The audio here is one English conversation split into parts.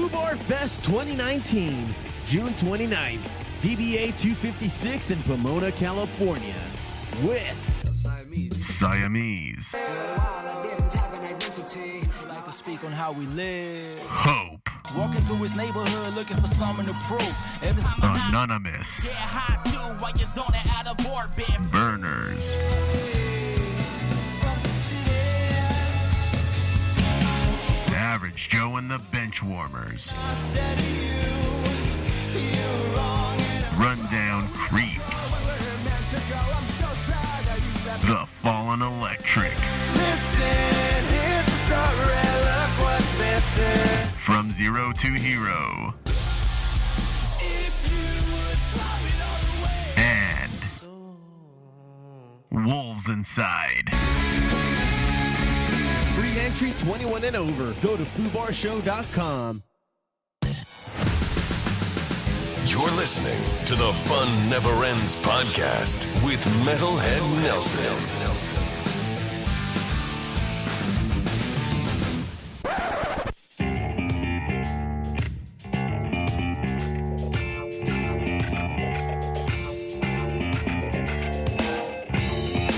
Foobar Fest 2019, June 29th, DBA 256 in Pomona, California, with Siamese. Like to speak on how we live. Hope. Walking through his neighborhood looking for someone to prove. Anonymous. Yeah, hot too, while you're zoning out of orbit. Burners. Average Joe and the Benchwarmers. Rundown Creeps. The Fallen Electric. From Zero to Hero. And Wolves Inside. Free entry 21 and over. Go to FoobarShow.com. You're listening to the Fun Never Ends podcast with Metalhead Nelson.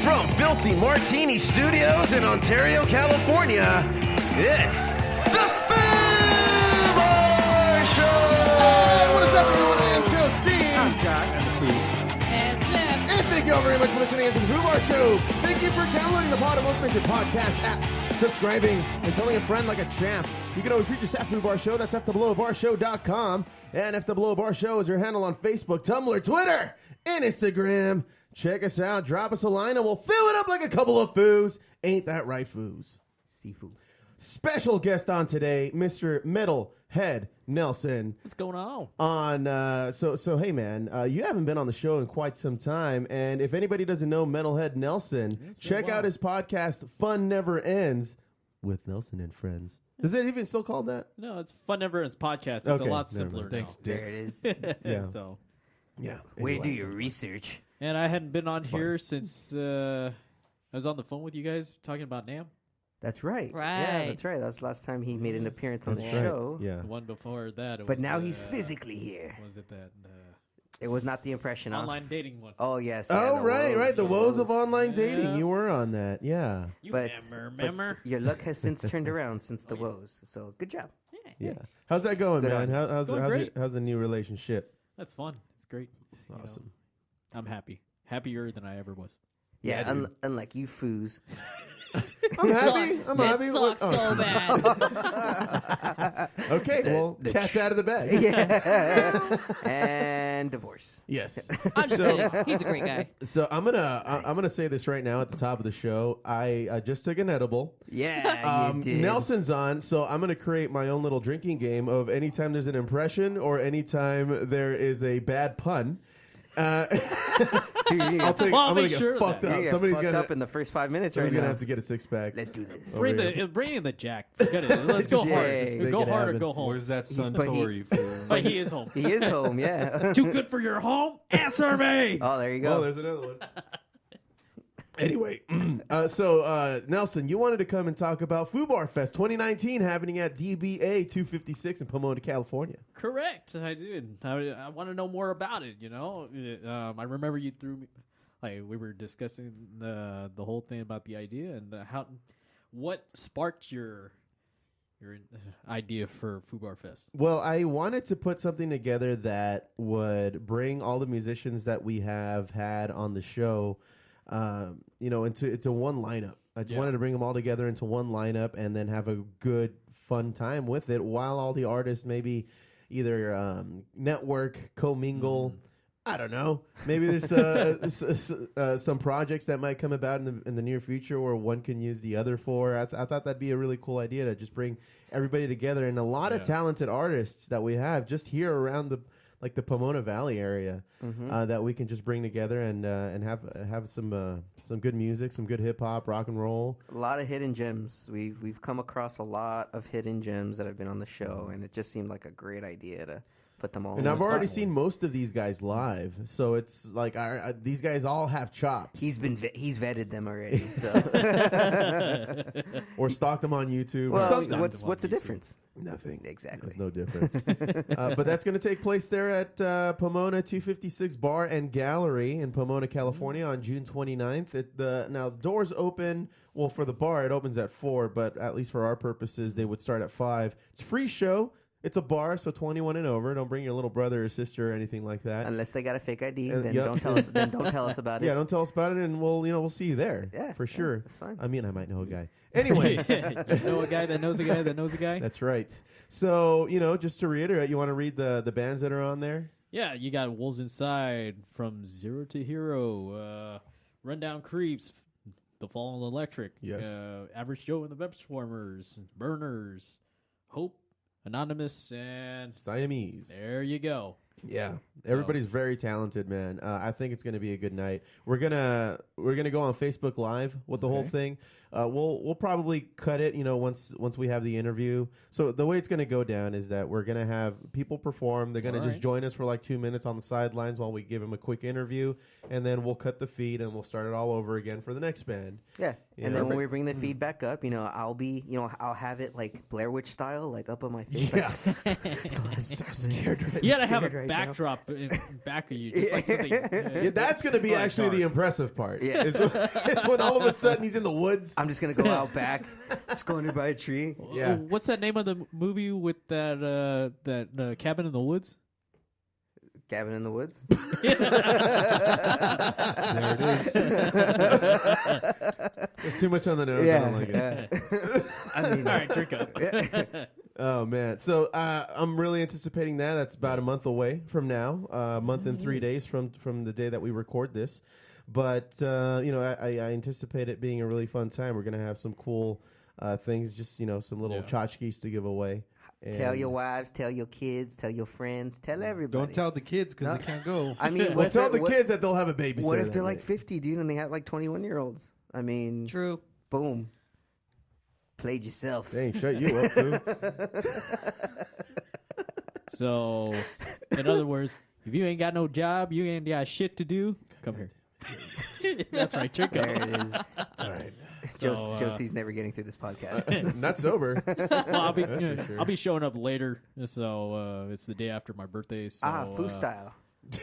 From Filthy Martini Studios in Ontario, California, it's the Foobar Show! What is up, everyone? I am Joe C. I'm Josh. And Slim. And thank you all very much for listening to the Foobar Show. Thank you for downloading the pod of most major podcast apps, subscribing, and telling a friend like a champ. You can always reach us at Foobar Show. That's FTheBelowBarShow.com. And F The Below Bar Show is your handle on Facebook, Tumblr, Twitter, and Instagram. Check us out. Drop us a line, and we'll fill it up like a couple of foos. Ain't that right, foos? Seafood. Special guest on today, Mr. Metalhead Nelson. What's going on? So hey man, you haven't been on the show in quite some time, and if anybody doesn't know Metalhead Nelson, check out his podcast Fun Never Ends with Nelson and Friends. Is it even still called that? No, it's Fun Never Ends podcast. It's a lot simpler now. Thanks, Dick. There it is. Yeah. So, Yeah. Way to Anyway. do your research. and I hadn't been on here since I was on the phone with you guys talking about NAMM. That's right. Yeah, Right. that's right. That was the last time he made an appearance on the That's right. show. Yeah. The one before that. It But was, now he's physically here. Was it that It was not the impression online dating one? Oh, yes. Oh, the right, woes, right. The woes of online Yeah. dating. You were on that. Yeah. You But, remember? but your luck has since turned around since the woes. So good job. Yeah. How's that going, Good man? on you. Going great. How's the new relationship? That's fun. It's great. You know, Awesome. I'm happy. Happier than I ever was. Yeah, Yeah, dude. unlike you foos. I'm happy. Sucks. I'm It happy. sucks so bad. Okay, well, the cat's out of the bag. Yeah. And divorce. Yes. I'm just kidding. He's a great guy. So I'm gonna say this right now at the top of the show. I just took an edible. Yeah, you did. Nelson's on, so I'm gonna create my own little drinking game of anytime there's an impression or anytime there is a bad pun. Dude, I'm gonna make get sure of fucked that. up. Somebody's Somebody's fucked gonna up in the first 5 minutes right somebody's gonna now. have to get a 6-pack. Let's do this. Bring in the Jack. Forget it. Let's go hard. Just Make go it hard or happen. go home. Where's that But he- Suntory for? But he is home. He is home, yeah. Too good for your home? Answer me. Oh, there you Oh, go. there's another one. Anyway, so Nelson, you wanted to come and talk about Foobar Fest 2019 happening at DBA 256 in Pomona, California. Correct. I did. I want to know more about it. You know, I remember you threw me. Like we were discussing the whole thing about the idea and what sparked your idea for Foobar Fest. Well, I wanted to put something together that would bring all the musicians that we have had on the show, into one lineup. I just wanted to bring them all together into one lineup and then have a good, fun time with it while all the artists maybe either network, commingle. I don't know. Maybe there's some projects that might come about in the near future where one can use the other for. I thought that'd be a really cool idea to just bring everybody together and a lot of talented artists that we have just here around the Pomona Valley area that we can just bring together and have some good music, some good hip hop, rock and roll. A lot of hidden gems. We've come across a lot of hidden gems that have been on the show, and it just seemed like a great idea to put them all. And in I've one already spot. seen most of these guys live, so it's like these guys all have chops. He's vetted them already. So, or stalked them on YouTube. well, or something. what's the difference? Nothing. Exactly. There's no difference. But that's going to take place there at Pomona 256 Bar and Gallery in Pomona, California on June 29th. Now, doors open, well, for the bar, it opens at 4, but at least for our purposes, they would start at 5. It's a free show. It's a bar, so 21 and over. Don't bring your little brother or sister or anything like that. Unless they got a fake ID, Yep. don't tell us. Then don't tell us about it. Yeah, don't tell us about it, and we'll see you there. Yeah, for sure. that's fine. I mean, I might know a guy. Anyway, You know a guy that knows a guy that knows a guy. that's right. So just to reiterate, you want to read the bands that are on there? Yeah, you got Wolves Inside, From Zero to Hero, Rundown Creeps, The Fallen Electric, Yes. Average Joe and the Web Swarmers, Burners, Hope, Anonymous, and Siamese. there you go. Yeah, everybody's very talented, man. I think it's going to be a good night. We're gonna go on Facebook Live with the whole thing. We'll probably cut it, once we have the interview. So the way it's going to go down is that we're going to have people perform. They're going to just join us for like 2 minutes on the sidelines while we give them a quick interview, and then we'll cut the feed and we'll start it all over again for the next band. Yeah, Yeah. and then when we bring the feedback up, I'll have it like Blair Witch style, like up on my face. Yeah, I'm so scared. You gotta have a scared right now. backdrop in back of you, just like something. Yeah, that's going to be actually the impressive part. Yes. It's when all of a sudden he's in the woods. I'm just gonna go out back, just go under by a tree. Yeah. What's that name of the movie with that cabin in the woods? Cabin in the Woods. There it is. It's too much on the nose. I don't like it. I mean, All right, drink up. Oh man! So I'm really anticipating that. That's about a month away from now. A month and 3 days from the day that we record this. But I anticipate it being a really fun time. We're gonna have some cool things, just some little tchotchkes to give away. tell your wives, tell your kids, tell your friends, tell everybody. Don't tell the kids because they can't go. I mean, Well, tell the kids that they'll have a babysitter. What if that they're like day. 50, dude, and they have like 21-year-olds? I mean, True. boom. Played yourself. Dang, shut you up, fool. So, in other words, if you ain't got no job, you ain't got shit to do, come here. That's right, drink up. There it is. All right. So, Josie's never getting through this podcast. Not sober. Well, I'll be for sure. I'll be showing up later, so it's the day after my birthday. So, Foo style.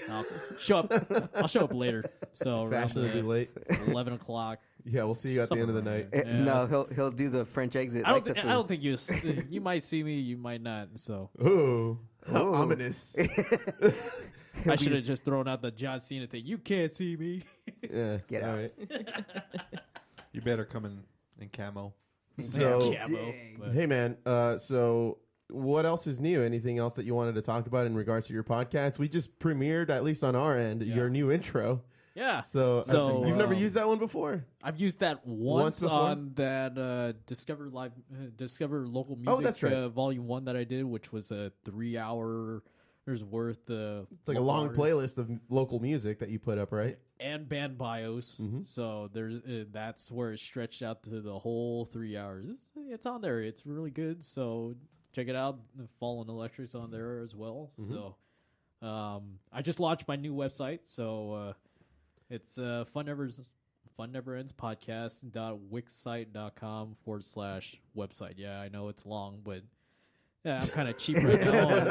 I'll show up later. So around Fashionably late. 11 o'clock. Yeah, we'll see you at the end of the night. Yeah, No, he'll do the French exit. I like don't the I don't think you might see me, you might not. So Ooh, how Ooh. ominous. I should have just thrown out the John Cena thing. You can't see me. Yeah, Get all out. right. You better come in camo. So, Jabo, but- hey man, so what else is new? Anything else that you wanted to talk about in regards to your podcast? We just premiered, at least on our end, your new intro. yeah. So, you've never um, used that one before? I've used that Once once before? on that Discover Local Music Oh, that's right. Volume 1 that I did, which was a 3-hour worth. It's like a long playlist of local music that you put up, right? and band bios. Mhm. So there's that's where it stretched out to the whole 3 hours. It's on there. It's really good. So check it out. The Fallen Electric's on there as well. Mm-hmm. So I just launched my new website. So it's Fun Never Ends podcast.wixsite.com/website. Yeah, I know it's long, but yeah, I'm kind of cheap right now with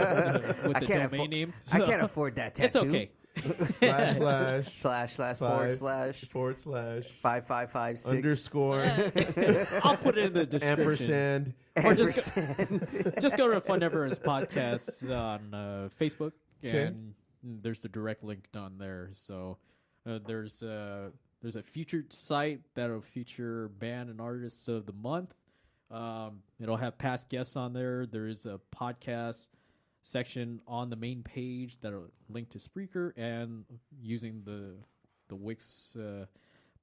I the can't domain affo- name. I So can't afford that tattoo. it's okay. // // / 5556 underscore I'll put it in the description. ampersand. Or just go to Fun Never Ends Podcasts on Facebook, Okay. and there's the direct link on there. So there's a featured site that'll feature band and artists of the month. It'll have past guests on there. There is a podcast section on the main page that'll link to Spreaker, and using the Wix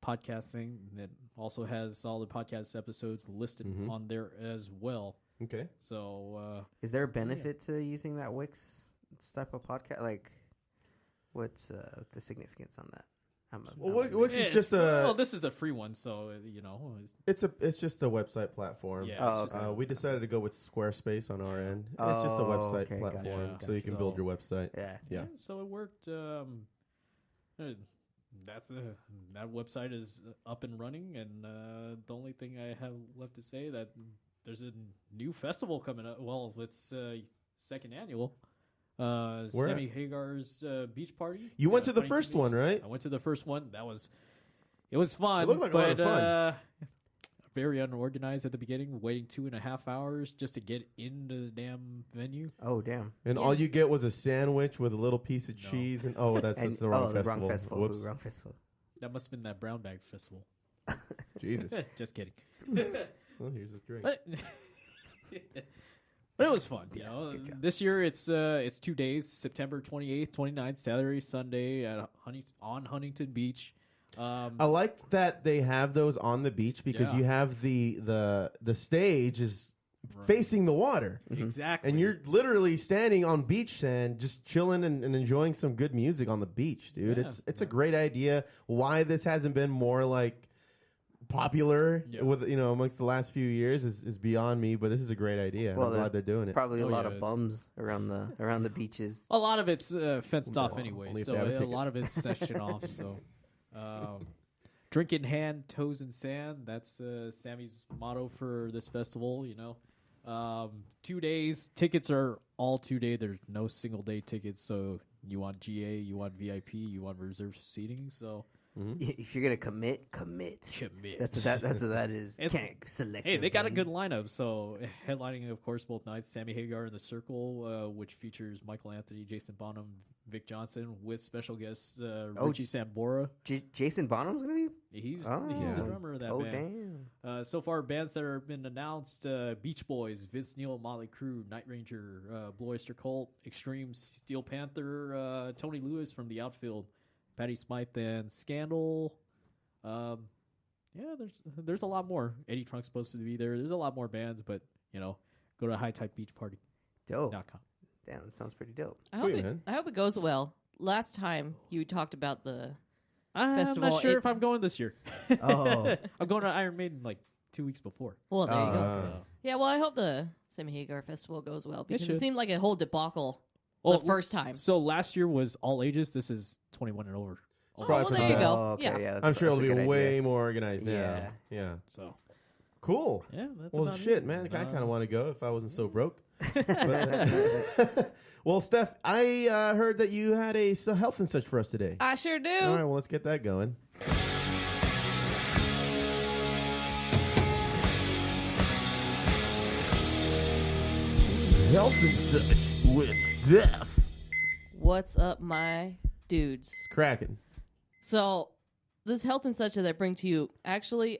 podcast thing that also has all the podcast episodes listed on there as well. Okay. So Is there a benefit to using that Wix type of podcast? Like, what's the significance on that? Wix is just well, this is a free one, so you know. It's just a website platform. Yeah. We decided to go with Squarespace on our end. It's just a website platform, gotcha. so you can build your website. Yeah. So it worked. That website is up and running, and the only thing I have left to say that there's a new festival coming up. Well, it's second annual. Sammy Hagar's beach party. You went to the first one, right? I went to the first one. It was fun. It looked like a lot of fun. Very unorganized at the beginning, waiting 2.5 hours just to get into the damn venue. Oh, damn. And all you get was a sandwich with a little piece of cheese. And that's the wrong festival. Wrong festival. Whoops. Wrong festival. That must have been that brown bag festival. Jesus. Just kidding. Well, here's a drink. But it was fun, you know. This year it's 2 days, September 28th, 29th, Saturday, Sunday at on Huntington Beach. I like that they have those on the beach because you have the stage is facing the water. Exactly. And you're literally standing on beach sand, just chilling and enjoying some good music on the beach, dude. Yeah. It's a great idea. Why this hasn't been more like popular with amongst the last few years is beyond me, but this is a great idea. I'm glad they're doing it. Probably a lot of bums around the beaches. A lot of it's fenced off anyway, only if so they have a a ticket. lot of it's sectioned off. So, drink in hand, toes in sand. That's Sammy's motto for this festival. You know, 2 days. Tickets are all 2 day. There's no single day tickets. So you want GA, you want VIP, you want reserved seating. So. If you're gonna commit. That's what that is. Can't select. Hey, they got a good lineup. So headlining, of course, both nights. Sammy Hagar in the Circle, which features Michael Anthony, Jason Bonham, Vic Johnson, with special guests Richie Sambora. Jason Bonham's gonna be. He's the drummer of that band. Damn. So far, bands that have been announced: Beach Boys, Vince Neil, Motley Crue, Night Ranger, Blue Oyster Cult, Extreme, Steel Panther, Tony Lewis from the Outfield, Patti Smythe, and Scandal. There's a lot more. Eddie Trunk's supposed to be there. There's a lot more bands, but go to High Tide Beach Party. Dope. .com. Damn, that sounds pretty dope. I hope it goes well. Last time you talked about the festival. I'm not sure if I'm going this year. Oh. I'm going to Iron Maiden like 2 weeks before. Well, there you go. Yeah, well, I hope the Sammy Hagar festival goes well because it seemed like a whole debacle the first time. So last year was all ages. This is 21 and over. Well, there you go. Oh, okay, yeah. I'm sure it'll be way idea. more organized now. Yeah. So cool. yeah, that's Well, about shit, it. man. I kind of want to go if I wasn't so broke. Well, Steph, I heard that you had a health and such for us today. I sure do. All right, well, let's get that going. Health and such with Steph. What's up, my dudes? It's cracking. So, this health and such that I bring to you, actually,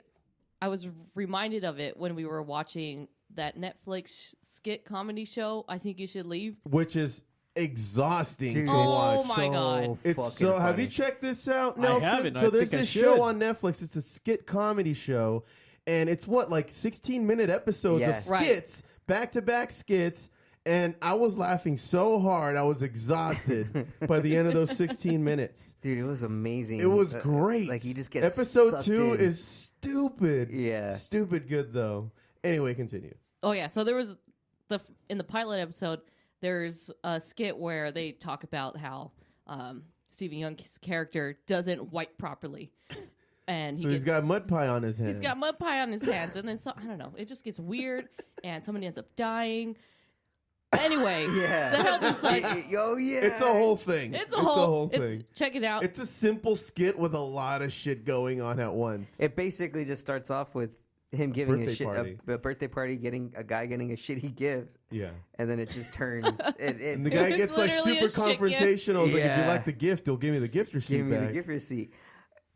I was reminded of it when we were watching that Netflix skit comedy show, I Think You Should Leave. Which is exhausting Dude, to Oh watch. my God. It's so. funny. Have you checked this out, Nelson? haven't. So I there's think I this show should. on Netflix. It's a skit comedy show, and it's like 16-minute episodes of Yeah. skits, back-to-back skits. And I was laughing so hard, I was exhausted by the end of those 16 minutes. Dude, it was amazing. It was great. Like, you just get Episode sucked 2 in. is stupid. Yeah. Stupid good, though. Anyway, continue. Oh, yeah. So, there was in the pilot episode, there's a skit where they talk about how Stephen Young's character doesn't wipe properly. And So he's got mud pie on his hands. He's got mud pie on his hands. And then, I don't know, it just gets weird. And somebody ends up dying. Anyway, Yeah. the health and such. Oh, yeah. It's a whole thing. It's a whole thing. Check it out. It's a simple skit with a lot of shit going on at once. It basically just starts off with him giving Birthday a birthday party, getting a shitty gift, Yeah. and then it just turns. And the guy was gets like literally a super shit gift. confrontational. He's like, if you Yeah. like the gift, he'll give me the gift receipt Give me back. the gift receipt.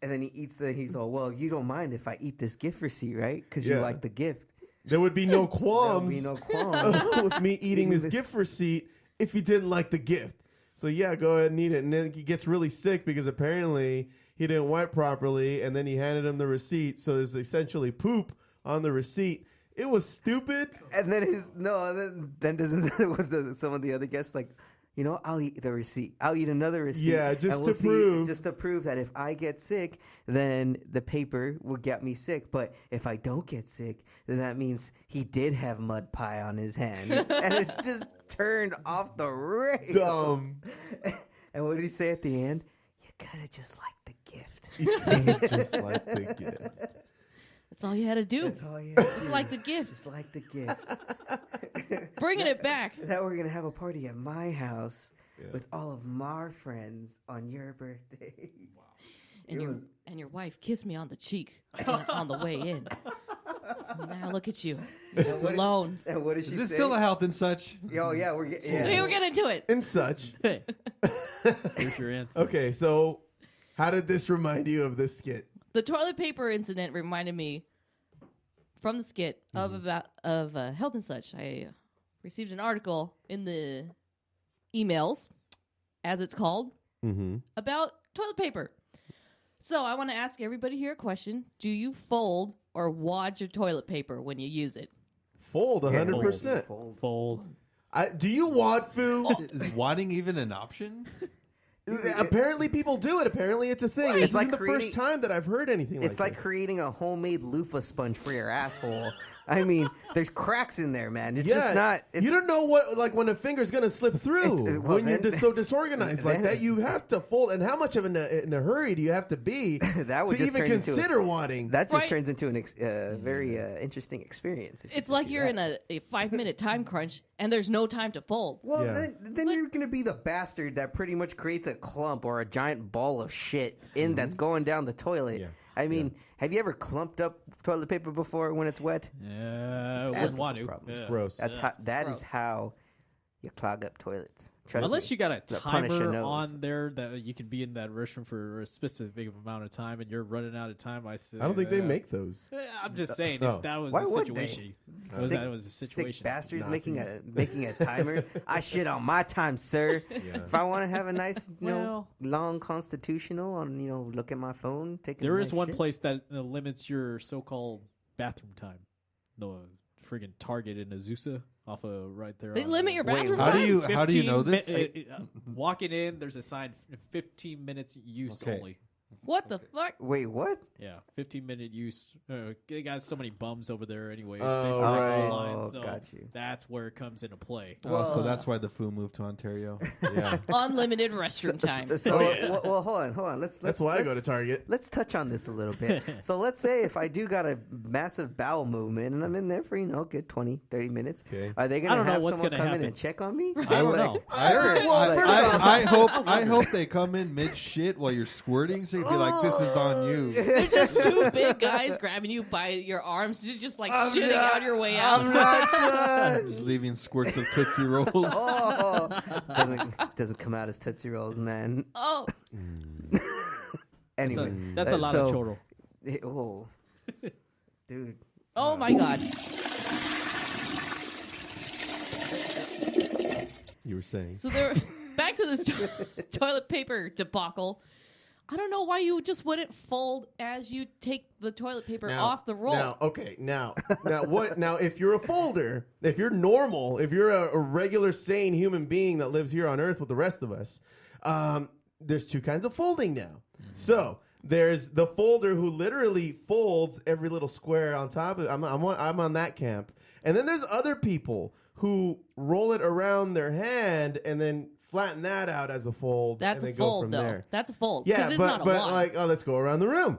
And then he eats he's all, well, you don't mind if I eat this gift receipt, right? Because you Yeah. like the gift. There would be no There would qualms be no qualms. with me eating this this- gift receipt if he didn't like the gift. So yeah, go ahead and eat it. And then he gets really sick because apparently he didn't wipe properly, and then he handed him the receipt. So there's essentially poop on the receipt. It was stupid. And then then doesn't with some of the other guests like, I'll eat the receipt. I'll eat another receipt. Yeah, just and to prove. Just to prove that if I get sick, then the paper will get me sick. But if I don't get sick, then that means he did have mud pie on his hand. And it's just turned off the rails. Dumb. And what did he say at the end? You gotta just like the gift. Just like the gift. That's all you had to do. That's all you had to Just do. like the gift. Just like the gift. Bringing it back. Now we're gonna have a party at my house with all of my friends on your birthday. Wow. And your wife kissed me on the cheek on the way in. Now look at you. Just alone. And what did she say? Is this still a health and such? Oh yeah, we're Hey, we're getting to it. And such. Hey. Here's your answer. Okay, so how did this remind you of this skit? The toilet paper incident reminded me from the skit of health and such. I received an article in the emails, as it's called, about toilet paper. So I want to ask everybody here a question. Do you fold or wad your toilet paper when you use it? Fold 100%. Fold. Do you wad, Foo? Is wadding even an option? Apparently people do it. Apparently it's a thing. Right. It's It's like the first creating- time that I've heard anything like It's like this. creating a homemade loofah sponge for your asshole. I mean, there's cracks in there, man. It's Yeah, just not. It's, you don't know what, like, when a finger's gonna slip through well, when you're then- just so disorganized like then- that. You have to fold, and how much of in a hurry do you have to be That would to just even turn into consider wadding? That just Right. turns into a very interesting experience. if you It's just like do you're that. in a 5-minute time crunch and there's no time to fold. Well, Yeah. then you're going to be the bastard that pretty much creates a clump or a giant ball of shit that's going down the toilet. Yeah. I mean, have you ever clumped up toilet paper before when it's wet? Yeah, Just wouldn't asking want for to. problems. Yeah. Gross. That gross. is how you clog up toilets. Trust Unless me. you got a The Punisher timer knows. on there that you can be in that restroom for a specific amount of time, and you're running out of time. I don't think they make those. I'm just saying, Oh. if that was Why the would they? situation, that was a situation. Sick bastards Nazis. making a timer. I shit on my time, sir. Yeah. If I want to have a nice, Well- long constitutional on, look at my phone, take. There a is nice one shit. place that limits your so-called bathroom time. The friggin' Target in Azusa, off of right there. They on limit your bathroom How time? do you know this? Walking in, there's a sign: 15 minutes use Okay. only. What the fuck? Wait, what? Yeah, 15-minute use. They got so many bums over there anyway. Oh, They strike the right. line, so got you. that's where it comes into play. Oh, so that's why the foo moved to Ontario. Yeah. Unlimited restroom time. So, well, hold on. That's why I go to Target. Let's touch on this a little bit. So let's say if I do got a massive bowel movement and I'm in there for, good 20, 30 minutes, Okay. are they I going to don't know have what's someone gonna come in happen. and check on me? I don't know. Well, first off, I hope they come in mid shit while you're squirting, so you'd be like, "This is on you." They're just two big guys grabbing you by your arms, just like shitting out your way out. I'm not done. Just leaving squirts of Tootsie Rolls. Oh, doesn't come out as Tootsie Rolls, man. Oh, Anyway, That's a lot of choro. Oh, dude. oh my God. You were saying. So there, back to this toilet paper debacle. I don't know why you just wouldn't fold as you take the toilet paper off the roll. Now, what? Now, if you're a folder, if you're normal, if you're a regular, sane human being that lives here on Earth with the rest of us, there's two kinds of folding now. So there's the folder who literally folds every little square on top of it. I'm on that camp, and then there's other people who roll it around their hand and then flatten that out as a fold. That's and a then go fold, from though. there. That's a fold. Yeah, it's but not a wad. let's go around the room.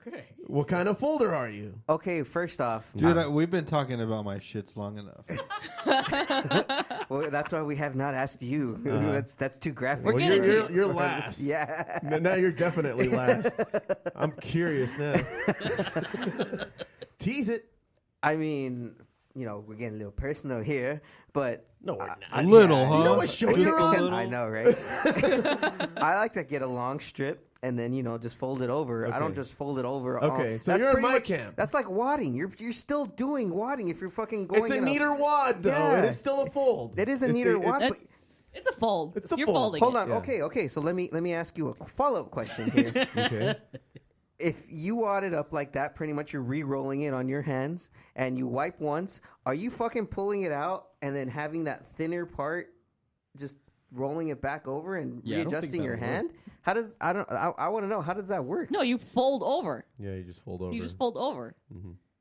Okay. What kind of folder are you? Okay, first off, Dude, we've been talking about my shits long enough. well, that's why we have not asked you. That's too graphic. We're getting to you. You're last. Yeah. Now you're definitely last. I'm curious now. Tease it. I mean, we're getting a little personal here, but No, we're not. A little, huh? You know what show you're on? I know, right? I like to get a long strip and then just fold it over. I don't Okay. just fold it over. Okay, so that's you're in pretty my much- camp. That's like wadding. You're still doing wadding if you're fucking going. It's a in neater wad, though. Yeah. It is still a fold. It is a neater wad. That's, it's a fold. It's a You're fold. folding Hold it. on. Yeah. Okay. So let me ask you a follow-up question here. Okay. If you wad it up like that, pretty much you're re-rolling it on your hands, and you wipe once. Are you fucking pulling it out and then having that thinner part just rolling it back over and Yeah, I don't think readjusting your that'll work. hand? How does I want to know, how does that work? No, you fold over. Yeah, you just fold over. You just fold over.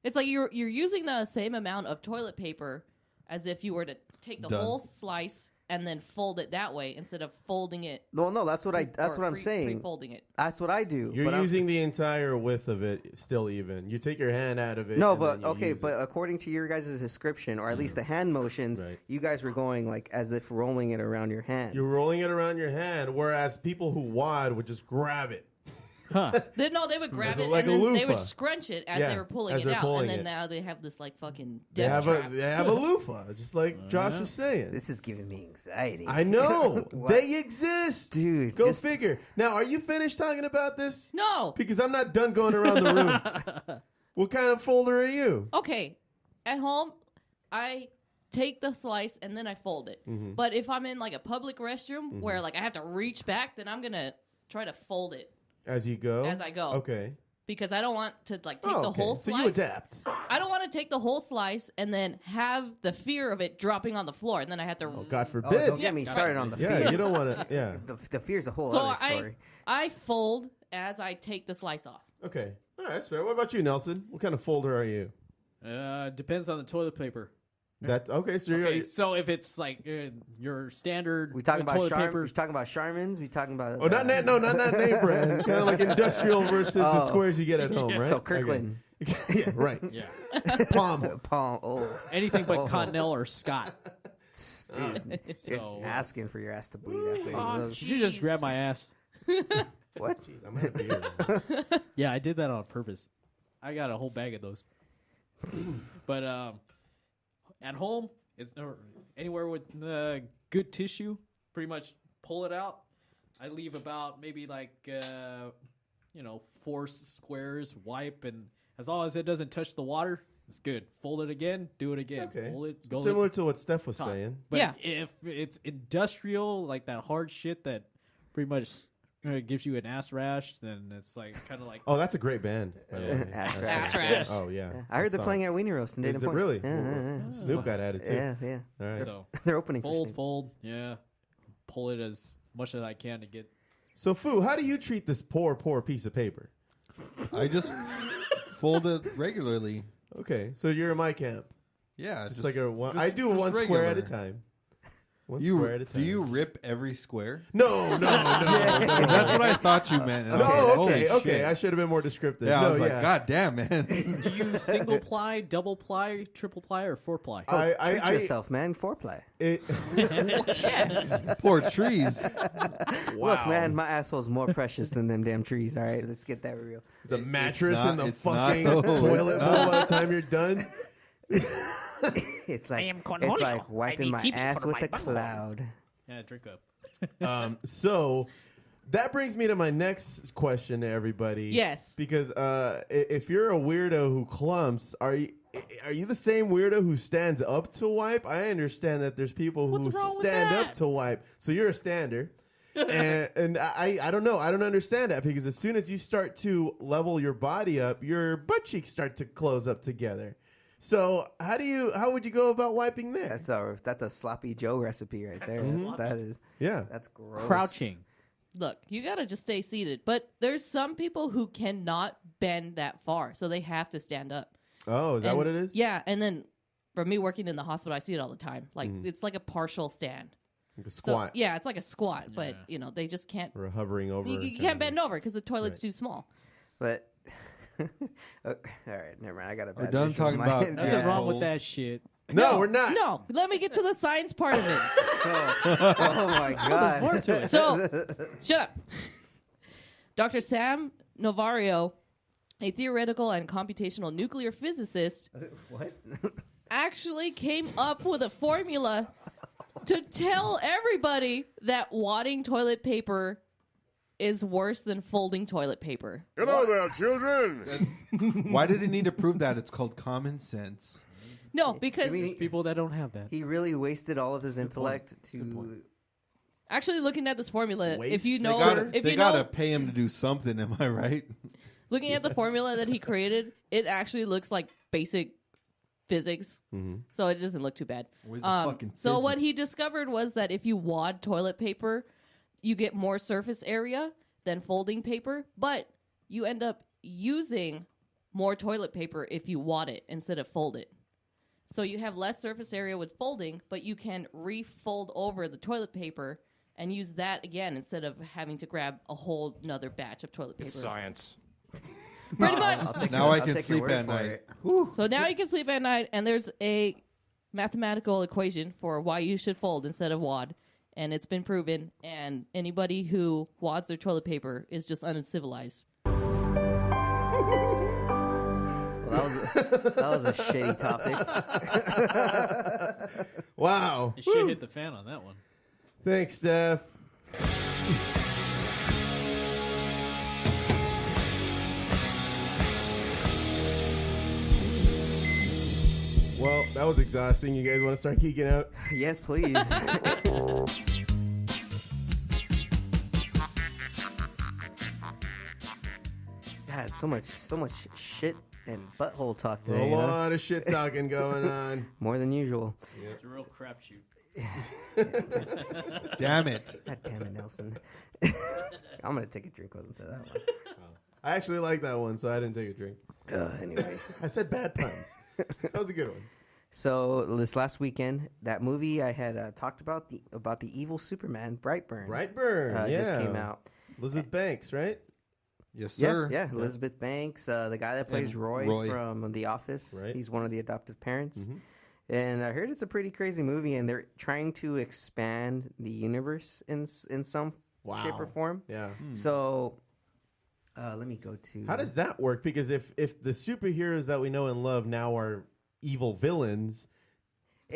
It's like you're using the same amount of toilet paper as if you were to take the Done. whole slice and then fold it that way instead of folding it. Well, no, that's what I'm saying. Pre-folding it. That's what I do. You're but using the entire width of it still even. You take your hand out of it. No, and but then you okay, use but it. according to your guys' description, or at least the hand motions, Right. you guys were going like as if rolling it around your hand. You're rolling it around your hand, whereas people who wad would just grab it. Huh. They would grab As it like and a then they would loofah. scrunch it as Yeah, they were pulling as it they're out, pulling and then it. now they have this like fucking They death have trap. they have a loofah, just like Josh was saying. This is giving me anxiety. I know. What? They exist. Dude, Go just- figure. Now, are you finished talking about this? No. Because I'm not done going around the room. What kind of folder are you? Okay. At home, I take the slice and then I fold it. But if I'm in like a public restroom where like I have to reach back, then I'm gonna try to fold it As you go? as I go. Okay. Because I don't want to like take Oh, the okay. whole So slice. you adapt. I don't want to take the whole slice and then have the fear of it dropping on the floor, and then I have to. Oh, God Oh, forbid. don't get me started on the fear. Yeah, you don't want to. Yeah. The fear's a whole So other story. I fold as I take the slice off. Okay. All right, that's fair. What about you, Nelson? What kind of folder are you? Depends on the toilet paper. That okay? So you're Okay, so if it's like your standard We talking about toilet paper, we talking about Charmin's. We talking about oh, not not name brand. Kind of like industrial versus the Oh. squares you get at home, right? So Kirkland, Okay. Yeah, right. yeah, Palm. Palm. Oh, anything but Continental or Scott. just So, asking for your ass to bleed after those. did you just grab my ass? What? I'm happy to hear that. Yeah, I did that on purpose. I got a whole bag of those. But at home, it's or anywhere with good tissue. Pretty much pull it out. I leave about maybe like 4 squares. Wipe, and as long as it doesn't touch the water, it's good. Fold it again. Do it again. Okay. Fold it. Go Similar to what Steph was Time. saying. But Yeah. if it's industrial, like that hard shit that pretty much gives you an ass rash, then it's like kind of like Oh, that's a great band. by the way. Ass Ass rash. rash. Oh yeah. I heard That they're song. playing at Weenie Roast in Dayton Is it Point. really? Yeah. Snoop got added too. Yeah, yeah. All right. so. They're opening for Fold, Snoop. fold, yeah. Pull it as much as I can to get. So, Fu, how do you treat this poor piece of paper? I just fold it regularly. Okay, so you're in my camp. Yeah, Just like a one. just- I do just one square at a regular. time. One square at a Do time. you rip every square? No. That's what I thought you meant. And I was like, No, holy okay. shit. I should have been more descriptive. Yeah, no, I was like, God damn, man. Do you single ply, double ply, triple ply, or 4 ply? Treat yourself, man. Foreplay. Poor trees. Look, man, my asshole's more precious than them damn trees. All right, let's get that real. It's a mattress not- in the it's not, fucking though. toilet It's bowl not. by the time you're done. It's like Cornholio. it's like I wiping need my TV ass for with my a bungalow. cloud. Yeah, drink up. So that brings me to my next question to everybody. Yes. Because if you're a weirdo who clumps, are you the same weirdo who stands up to wipe? I understand that there's people who What's wrong with stand up that? to wipe. So you're a stander. and I don't know. I don't understand that because as soon as you start to level your body up, your butt cheeks start to close up together. So how would you go about wiping there? That's a sloppy Joe recipe right there. That's gross. Crouching. Look, you gotta just stay seated. But there's some people who cannot bend that far, so they have to stand up. Oh, is that And- what it is? Yeah, and then for me working in the hospital, I see it all the time. Like it's like a partial stand. Like a So squat yeah, it's like a squat, but Yeah. they just can't. or hovering over. You kind can't of bend over because the toilet's too small. But all right, never mind. I got a bad done visual talking in my about head. Nothing Yeah. wrong with Assholes. that shit. No, we're not. No, let me get to the science part of it. Oh my god. More to it. So, shut up. Dr. Sam Novario, a theoretical and computational nuclear physicist, What? actually came up with a formula to tell everybody that wadding toilet paper is worse than folding toilet paper. Hello there, children. Why did it need to prove that? It's called common sense. No, because mean- People that don't have that. He really wasted all of his intellect to. actually looking at this formula, Waste? if you They know, They gotta pay him to do something. Am I right? looking at the formula that he created, it actually looks like basic physics, so it doesn't look too bad. Always the fucking So what physics. he discovered was that if you wad toilet paper, you get more surface area than folding paper, but you end up using more toilet paper if you wad it instead of fold it. So you have less surface area with folding, but you can refold over the toilet paper and use that again instead of having to grab a whole another batch of toilet paper. It's science. Pretty much. Now I I'll can take your sleep word at for night. it. So now you can sleep at night, and there's a mathematical equation for why you should fold instead of wad, and it's been proven, and anybody who wads their toilet paper is just uncivilized. Well, that was a shitty topic. Wow. It should hit the fan on that one. Thanks, Steph. Well, that was exhausting. You guys want to start geeking out? Yes, please. God, so much shit and butthole talk A today. Huh? lot of shit talking going on. More than usual. It's a real crapshoot. Damn it. God damn it, Nelson. I'm gonna take a drink with him for that one. I actually like that one, so I didn't take a drink. Anyway, I said bad puns. That was a good one. so this last weekend, that movie I had talked about the evil Superman, Brightburn. Brightburn, yeah. just came out. Elizabeth Banks, right? Yes, sir. Yeah, Elizabeth Banks, the guy that plays And Roy Roy. from The Office. Right. He's one of the adoptive parents. Mm-hmm. And I heard it's a pretty crazy movie, and they're trying to expand the universe in some shape or form. Yeah. So, let me go to... How does that work? Because if the superheroes that we know and love now are evil villains,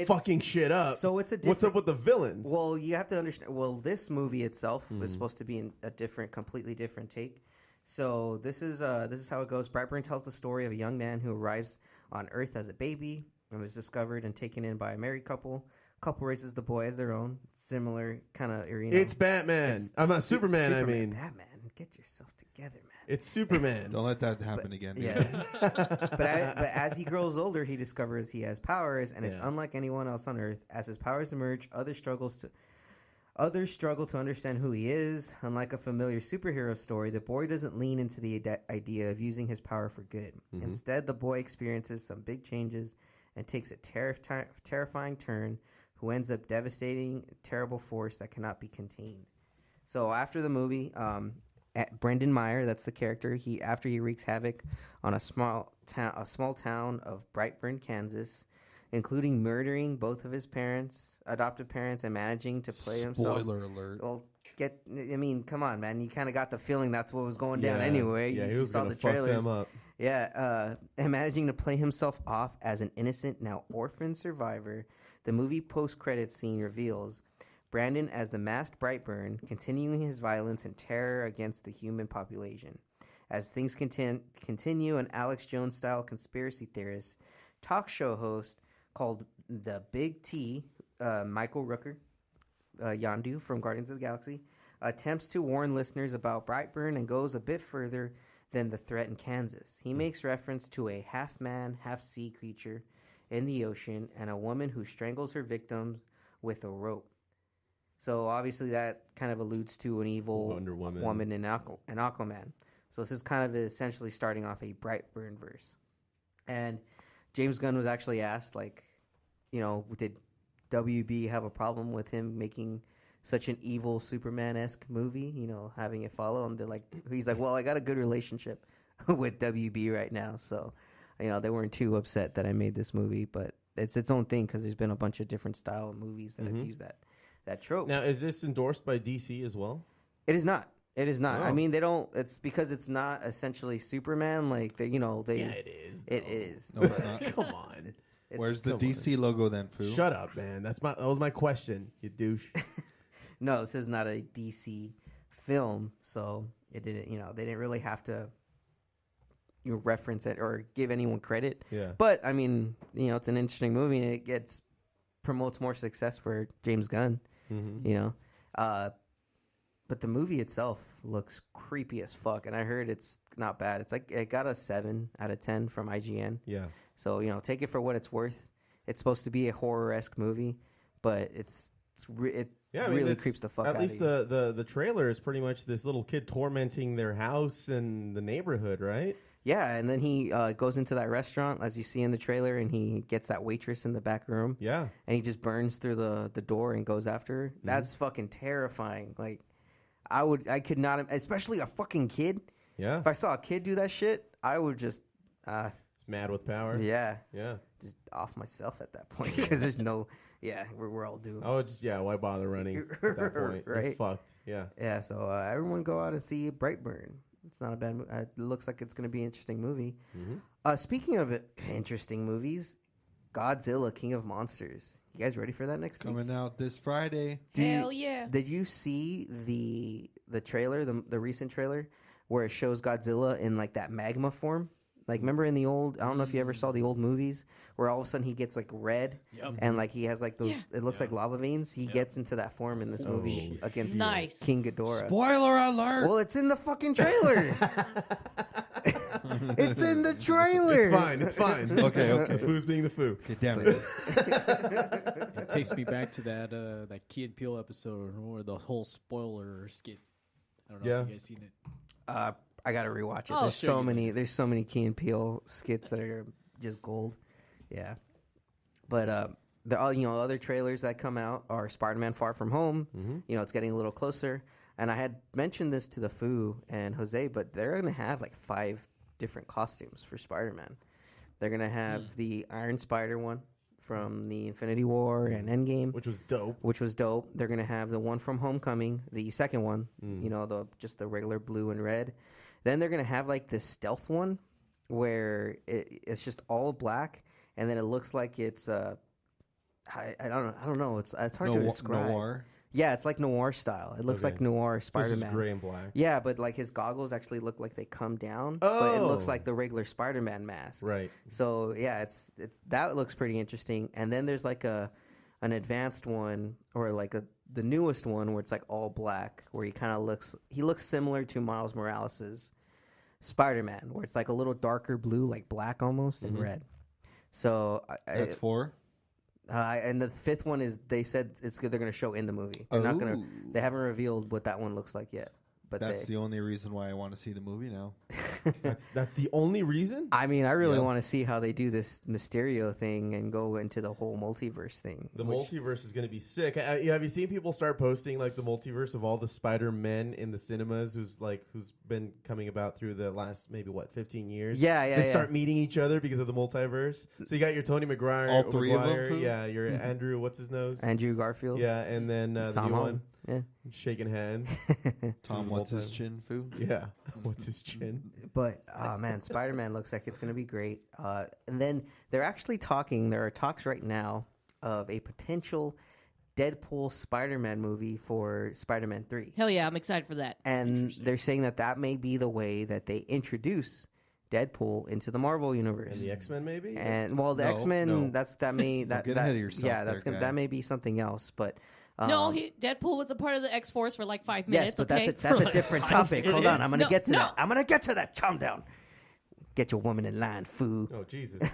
fucking shit up. So it's a what's up with the villains? Well, you have to understand. Well, this movie itself is supposed to be a completely different take. So this is how it goes. Brightburn tells the story of a young man who arrives on Earth as a baby and is discovered and taken in by a married couple. Couple raises the boy as their own. Similar kind of arena. It's Batman. I'm not Superman. I mean, Batman. Get yourself together, man. it's Superman. Don't let that happen again. Yeah. but as he grows older, he discovers he has powers, and it's unlike anyone else on Earth. As his powers emerge, others struggle to understand who he is. Unlike a familiar superhero story, the boy doesn't lean into the idea of using his power for good. Instead, the boy experiences some big changes and takes a terrifying turn, who ends up devastating, terrible force that cannot be contained. So after the movie, Brendan Meyer, that's the character. After he wreaks havoc on a small town of Brightburn, Kansas, including murdering both of his adoptive parents, and managing to play himself. Spoiler alert. Well, come on, man. You kind of got the feeling that's what was going down anyway. Yeah, you he was saw gonna the fuck trailers. them up. Yeah, and managing to play himself off as an innocent, now orphan survivor. The movie post-credits scene reveals Brandon as the masked Brightburn, continuing his violence and terror against the human population. As things continue, an Alex Jones-style conspiracy theorist, talk show host called the Big T, Michael Rooker, Yondu from Guardians of the Galaxy, attempts to warn listeners about Brightburn and goes a bit further than the threat in Kansas. He makes reference to a half-man, half-sea creature in the ocean and a woman who strangles her victims with a rope. So obviously that kind of alludes to an evil Wonder woman in Aquaman. So this is kind of essentially starting off a Brightburn verse. And James Gunn was actually asked, did WB have a problem with him making such an evil Superman-esque movie, having it follow? And he's like, well, I got a good relationship with WB right now. So, they weren't too upset that I made this movie, but it's its own thing because there's been a bunch of different style of movies that have used that trope. Now, is this endorsed by DC as well? It is not. It is not. Oh. I mean, they don't. It's because it's not essentially Superman. Like they. Yeah, it is. It is. No, it's not. Come on. Where's the come DC logo then, Foo? Shut up, man. That was my question. You douche. No, this is not a DC film, so it didn't. They didn't really have to reference it or give anyone credit. Yeah. But I mean, it's an interesting movie, and it promotes more success for James Gunn. Mm-hmm. But the movie itself looks creepy as fuck, and I heard it's not bad. It's like it got a 7 out of 10 from IGN. Yeah. So take it for what it's worth. It's supposed to be a horror-esque movie, but it really creeps the fuck out of you. At least the trailer is pretty much this little kid tormenting their house and the neighborhood, right? Yeah, and then he goes into that restaurant, as you see in the trailer, and he gets that waitress in the back room. Yeah. And he just burns through the door and goes after her. Mm-hmm. That's fucking terrifying. Like, I could not, especially a fucking kid. Yeah. If I saw a kid do that shit, I would just... it's mad with power. Yeah. Yeah. Just off myself at that point, because there's no... Yeah, we're all doomed. Oh, why bother running at that point? Right? You're fucked. Yeah. Yeah, so everyone go out and see Brightburn. It's not a bad movie. It looks like it's going to be an interesting movie. Mm-hmm. Speaking of interesting movies, Godzilla, King of Monsters. You guys ready for that next week? Coming out this Friday. Hell yeah. Did you see the trailer, the recent trailer, where it shows Godzilla in like that magma form? Like, remember in the old, I don't know if you ever saw the old movies, where all of a sudden he gets like red, and like he has like those, it looks like lava veins. He gets into that form in this movie against King Ghidorah. Spoiler alert! Well, it's in the fucking trailer. It's in the trailer. It's fine. Okay. The Foo's being the Foo. Okay, damn it. It takes me back to that Key and Peele episode or the whole spoiler skit. I don't know if you guys seen it. I gotta rewatch it. I'll There's show so you many. There's so many Key and Peele skits that are just gold. Yeah, but the other trailers that come out are Spider-Man: Far From Home. Mm-hmm. It's getting a little closer. And I had mentioned this to the Foo and Jose, but they're gonna have like 5 different costumes for Spider-Man. They're gonna have the Iron Spider one from the Infinity War and Endgame, which was dope. They're gonna have the one from Homecoming, the second one. The regular blue and red. Then they're going to have like this stealth one where it's just all black, and then it looks like it's I don't know. It's hard to describe. Noir? Yeah, it's like noir style. It looks like noir Spider-Man. This is gray and black. Yeah, but like his goggles actually look like they come down, but it looks like the regular Spider-Man mask. Right. So yeah, it's that looks pretty interesting. And then there's like an advanced one, or like the newest one, where it's like all black, where he looks similar to Miles Morales' Spider-Man, where it's like a little darker blue, like black almost, and red. So that's 4. And the 5th one is, they said it's good. They're going to show in the movie. They haven't revealed what that one looks like yet. But that's the only reason why I want to see the movie now. That's the only reason? I mean, I really want to see how they do this Mysterio thing and go into the whole multiverse thing. The multiverse is going to be sick. Have you seen people start posting like the multiverse of all the Spider-Men in the cinemas who's been coming about through the last maybe 15 years? Yeah. They start meeting each other because of the multiverse. So you got your Tony Maguire, all 3 of them. Yeah, your Andrew, what's his nose? Andrew Garfield. Yeah, and then the new one. Yeah. Shaking hands. Tom, what's his chin, Foo? Yeah. What's his chin? But, man, Spider-Man looks like it's going to be great. And then they're actually there are talks right now of a potential Deadpool Spider-Man movie for Spider-Man 3. Hell yeah, I'm excited for that. And they're saying that may be the way that they introduce Deadpool into the Marvel universe. And the X-Men maybe? And, well, the X-Men, no. that may... Don't get ahead of yourself. Yeah, there, that may be something else, but... No, Deadpool was a part of the X-Force for like 5 minutes. Yes, but okay? that's a different topic. Hold on, I'm gonna get to no. that. I'm gonna get to that. Calm down. Get your woman in line, Foo. Oh Jesus!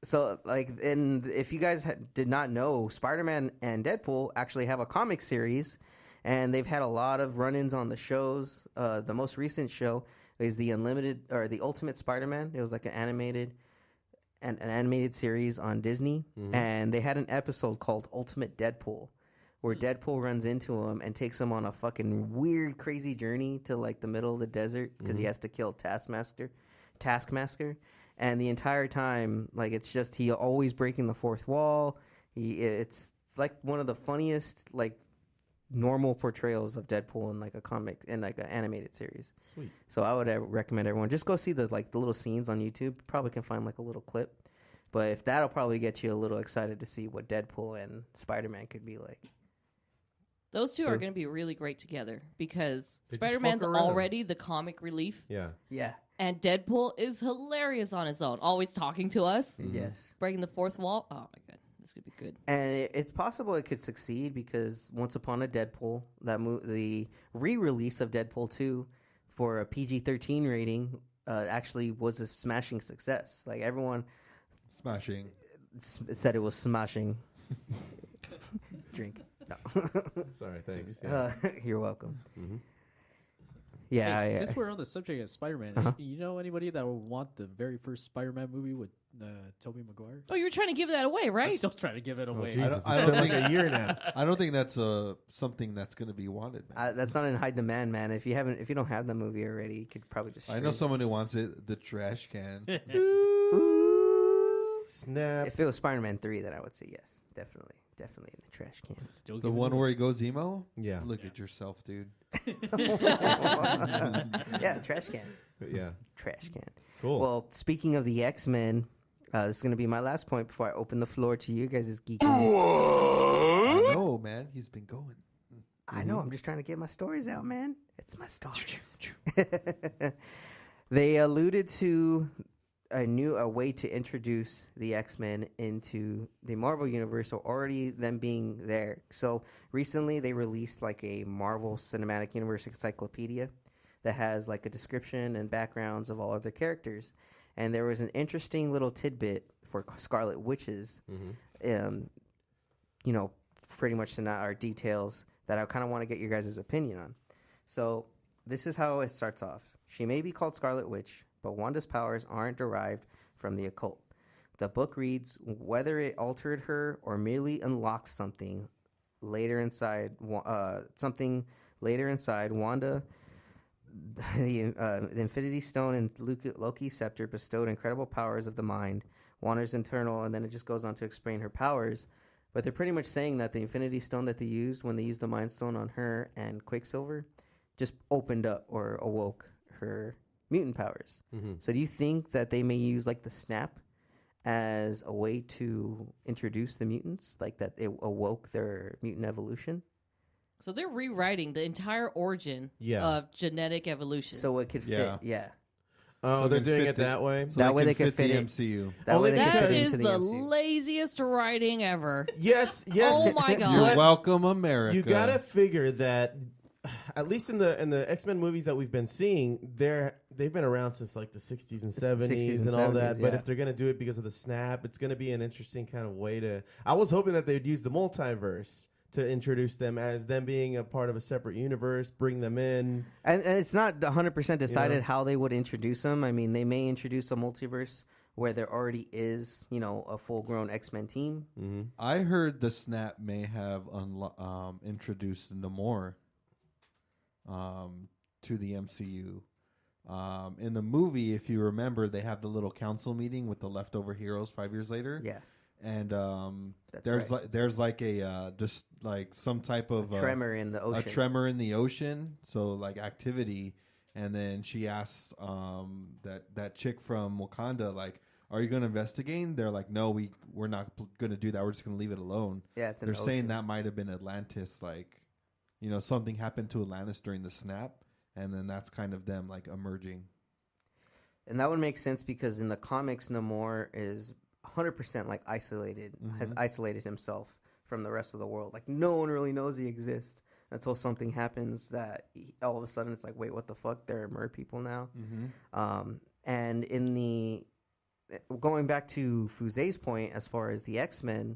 So like, and if you guys did not know, Spider-Man and Deadpool actually have a comic series, and they've had a lot of run-ins on the shows. The most recent show is the Ultimate Spider-Man. It was like an animated series on Disney, and they had an episode called Ultimate Deadpool, where Deadpool runs into him and takes him on a fucking weird, crazy journey to like the middle of the desert because he has to kill Taskmaster, and the entire time, like, it's just he always breaking the fourth wall. It's like one of the funniest like normal portrayals of Deadpool in like a comic, in like an animated series. Sweet. So I would recommend everyone just go see the little scenes on YouTube. Probably can find like a little clip, but if that'll probably get you a little excited to see what Deadpool and Spider-Man could be like. Those two are going to be really great together because They just Spider-Man's fuck around. already the comic relief, Yeah. Yeah. and Deadpool is hilarious on his own, always talking to us, Yes. breaking the fourth wall. Oh my god, this could be good. And it's possible it could succeed because Once Upon a Deadpool, the re-release of Deadpool 2 for a PG-13 rating, actually was a smashing success. Like everyone Smashing. said it was smashing. Drink. No. Sorry, thanks. Yeah. You're welcome. Mhm. Yeah. Hey, yeah. since we're on the subject of Spider-Man, Uh-huh. you know anybody that would want the very first Spider-Man movie with Tobey Maguire? Oh, you were trying to give that away, I'm right? still trying to give it away. Jesus, I it's don't been think- like a year now. I don't think that's something that's going to be wanted, man. That's not in high demand, man. If you don't have the movie already, you could probably just. I know stream. someone who wants it. The trash can. Snap. If it was Spider-Man 3, then I would say yes, definitely in the trash can. Still The give it one away. where he goes emo. Yeah. Look at yourself, dude. Yeah, trash can. Yeah. Trash can. Cool. Well, speaking of the X-Men, this is going to be my last point before I open the floor to you guys' geeking. I know, man. He's been going. I know. I'm just trying to get my stories out, man. It's my stories. They alluded to a way to introduce the X-Men into the Marvel universe, or already them being there. So recently, they released like a Marvel Cinematic Universe encyclopedia that has like a description and backgrounds of all of their characters. And there was an interesting little tidbit for Scarlet Witches. You know, pretty much tonight are details that I kind of want to get your guys' opinion on. So this is how it starts off. She may be called Scarlet Witch, but Wanda's powers aren't derived from the occult. The book reads, whether it altered her or merely unlocked something later inside, Wanda, the Infinity Stone and Loki's scepter bestowed incredible powers of the mind. Wanda's internal, and then it just goes on to explain her powers. But they're pretty much saying that the Infinity Stone that they used when they used the Mind Stone on her and Quicksilver just opened up or awoke her mutant powers. So do you think that they may use like the snap as a way to introduce the mutants, like that it awoke their mutant evolution? So they're rewriting the entire origin of genetic evolution. So it could fit, yeah. Oh, So they're they doing fit it the- that way? So That way they can could fit the it. MCU. That way Only they could that fit is into the MCU. laziest writing ever. Yes, yes. Oh my God. You're welcome, America. You gotta figure that, at least in the X-Men movies that we've been seeing, they've been around since like the 60s and 70s and all that. 70s, But yeah. if they're gonna do it because of the snap, it's gonna be an interesting kind of way to. I was hoping that they'd use the multiverse to introduce them as them being a part of a separate universe, bring them in. And it's not 100% decided You know? how they would introduce them. I mean, they may introduce a multiverse where there already is, you know, a full-grown X-Men team. I heard the snap may have introduced Namor to the MCU. In the movie, if you remember, they have the little council meeting with the leftover heroes 5 years later. Yeah. And That's there's right. like there's like a just like some type of Tremor in the ocean. a tremor in the ocean, so like activity. And then she asks that chick from Wakanda, like, "Are you going to investigate?" They're like, "No, we're not going to do that. We're just going to leave it alone." Yeah, it's in They're the saying ocean. that might have been Atlantis, like, you know, something happened to Atlantis during the snap, and then that's kind of them like emerging. And that would make sense because in the comics, Namor is 100% like isolated, has isolated himself from the rest of the world. Like no one really knows he exists until something happens that all of a sudden it's like, wait, what the fuck? There are mer people now. And in the going back to Fuze's point, as far as the X-Men,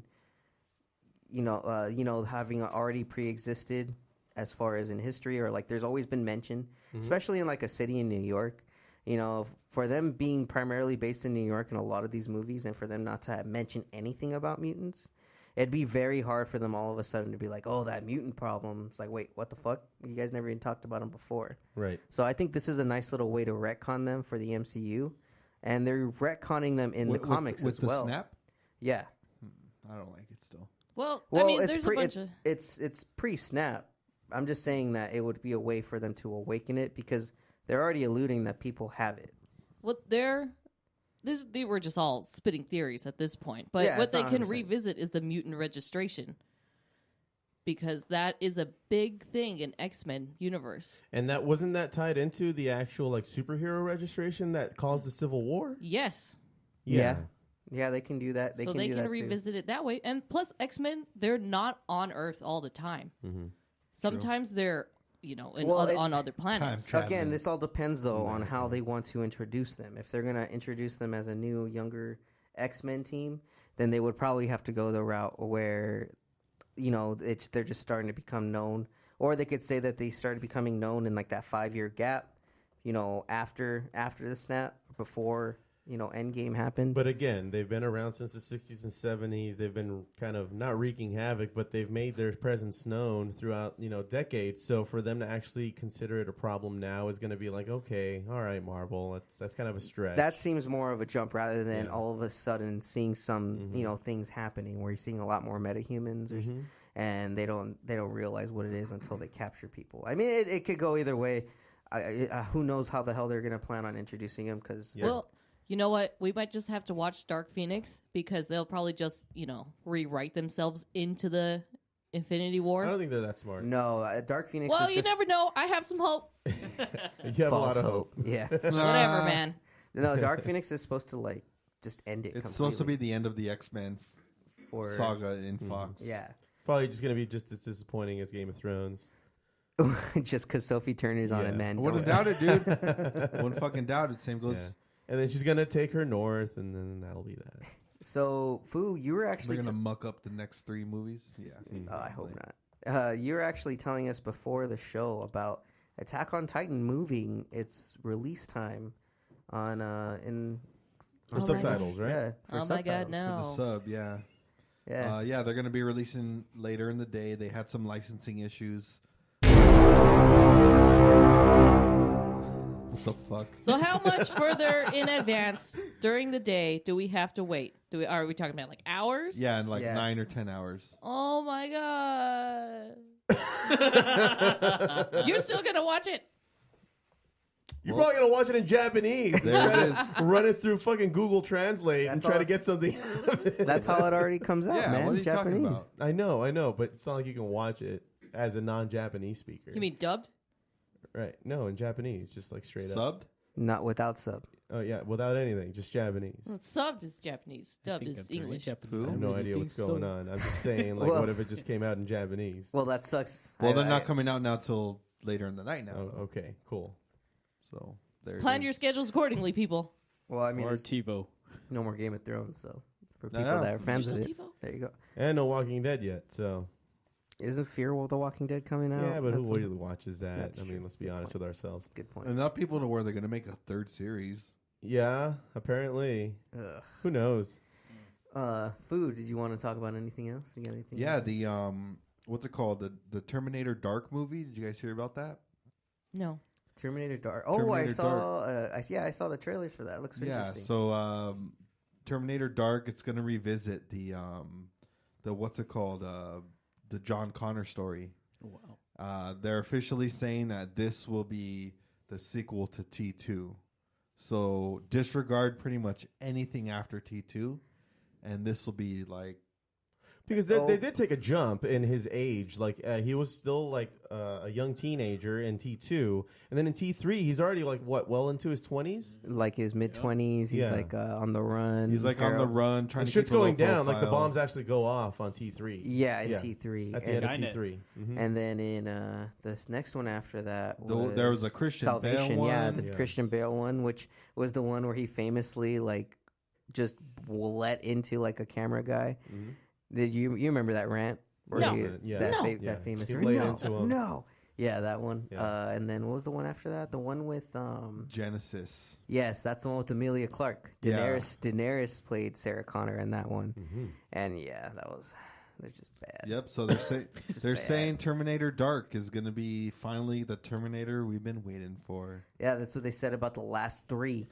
you know, having already pre-existed as far as in history, or like there's always been mention, especially in like a city in New York. You know, for them being primarily based in New York in a lot of these movies, and for them not to mention anything about mutants, it'd be very hard for them all of a sudden to be like, oh, that mutant problem. It's like, wait, what the fuck? You guys never even talked about them before. Right. So I think this is a nice little way to retcon them for the MCU. And they're retconning them in the comics with as the well. snap. Yeah. I don't like it still. Well, I mean, it's there's a bunch of. It's pre-snap. I'm just saying that it would be a way for them to awaken it because they're already alluding that people have it. What they were just all spitting theories at this point. But Yeah, what it's they not can 100%. revisit is the mutant registration. Because that is a big thing in X-Men universe. And that wasn't that tied into the actual like superhero registration that caused the Civil War? Yes. Yeah, they can do that. So can they do can that revisit it that way. And plus X-Men, they're not on Earth all the time. Sometimes they're on other planets. Again, this all depends though on how they want to introduce them. If they're gonna introduce them as a new, younger X-Men team, then they would probably have to go the route where, they're just starting to become known, or they could say that they started becoming known in like that 5-year gap, after the snap, before Endgame happened. But again, they've been around since the 60s and 70s. They've been kind of not wreaking havoc, but they've made their presence known throughout, decades. So for them to actually consider it a problem now is going to be like, okay, all right, Marvel, that's kind of a stretch. That seems more of a jump rather than all of a sudden seeing some, things happening where you're seeing a lot more metahumans and they don't realize what it is until they capture people. I mean, it could go either way. Who knows how the hell they're going to plan on introducing them because... Well, you know what? We might just have to watch Dark Phoenix because they'll probably just, rewrite themselves into the Infinity War. I don't think they're that smart. No, Dark Phoenix Well, is you just never know. I have some hope. You have a lot of hope. Yeah. Whatever, man. No, Dark Phoenix is supposed to, just end it It's supposed to be the end of the X-Men saga in Fox. Yeah. Probably just going to be just as disappointing as Game of Thrones. Just because Sophie Turner's on it, man. I wouldn't doubt it, dude. Wouldn't fucking doubt it. Same goes... Yeah. And then she's going to take her north, and then that'll be that. So, Fu, you were actually... They're going to muck up the next 3 movies? Yeah. Oh, I hope not. You were actually telling us before the show about Attack on Titan moving its release time on For subtitles, right? Yeah. For Oh, my God, subtitles. no. For the sub, yeah. Yeah. They're going to be releasing later in the day. They had some licensing issues. What the fuck? So how much further in advance during the day do we have to wait? Are we talking about like hours? Yeah, in 9 or 10 hours. Oh my God. You're still going to watch it? You're probably going to watch it in Japanese. There it is. Run it through fucking Google Translate and try to get something. That's how it already comes out, man. What are you Japanese. talking about? I know, but it's not like you can watch it as a non-Japanese speaker. You mean dubbed? Right. No, in Japanese, just like straight up. Subbed? Not without sub. Oh, yeah, without anything, just Japanese. Well, subbed is Japanese. Dubbed is English. I have no idea what's going on. I'm just saying, like, what if it just came out in Japanese? Well, that sucks. Well, they're not coming out now till later in the night now. Oh, okay, cool. So there Plan your schedules accordingly, people. Well, I mean, Or there's TiVo. no more Game of Thrones, so for people No. that are fans Is of there it, still TiVo? there you go. And no Walking Dead yet, so. Isn't Fear of the Walking Dead coming out? Yeah, but who That's really watches that? that's I mean, true. let's be Good honest point. with ourselves. Good point. Enough people to where they're going to make a 3rd series. Yeah, apparently. Ugh. Who knows? Food. Did you want to talk about anything else? You got anything? Yeah, else? the what's it called? The Terminator Dark movie. Did you guys hear about that? No. Terminator Dark. Oh, Terminator I saw. I saw the trailers for that. It looks interesting. So Terminator Dark. It's going to revisit the what's it called? The John Connor story. Wow. They're officially saying that this will be the sequel to T2. So disregard pretty much anything after T2, and this will be like... Because they did take a jump in his age. Like, he was still, like, a young teenager in T2. And then in T3, he's already, like, well into his 20s? Like his mid-20s. He's like on the run. He's like on the run, trying The to shit's keep a low going down. Like, the profile. bombs actually go off on T3. Yeah, in T3. At the end of Skynet. T3. Mhm. And then in this next one after that, There was a Christian Salvation. Bale Yeah, one. the Yeah. Christian Bale one, which was the one where he famously like just let into like a camera guy. Mhm. Did you remember that rant? Where No. Yeah. That, No. Yeah. that famous He rant? laid No, into him. no. Yeah, that one. Yeah. And then what was the one after that? The one with Genesis. yes, that's the one with Amelia Clark. Yeah. Daenerys played Sarah Connor in that one. Mhm. And yeah, they're just bad. Yep. So they're bad. saying Terminator Dark is going to be finally the Terminator we've been waiting for. Yeah, that's what they said about the last 3.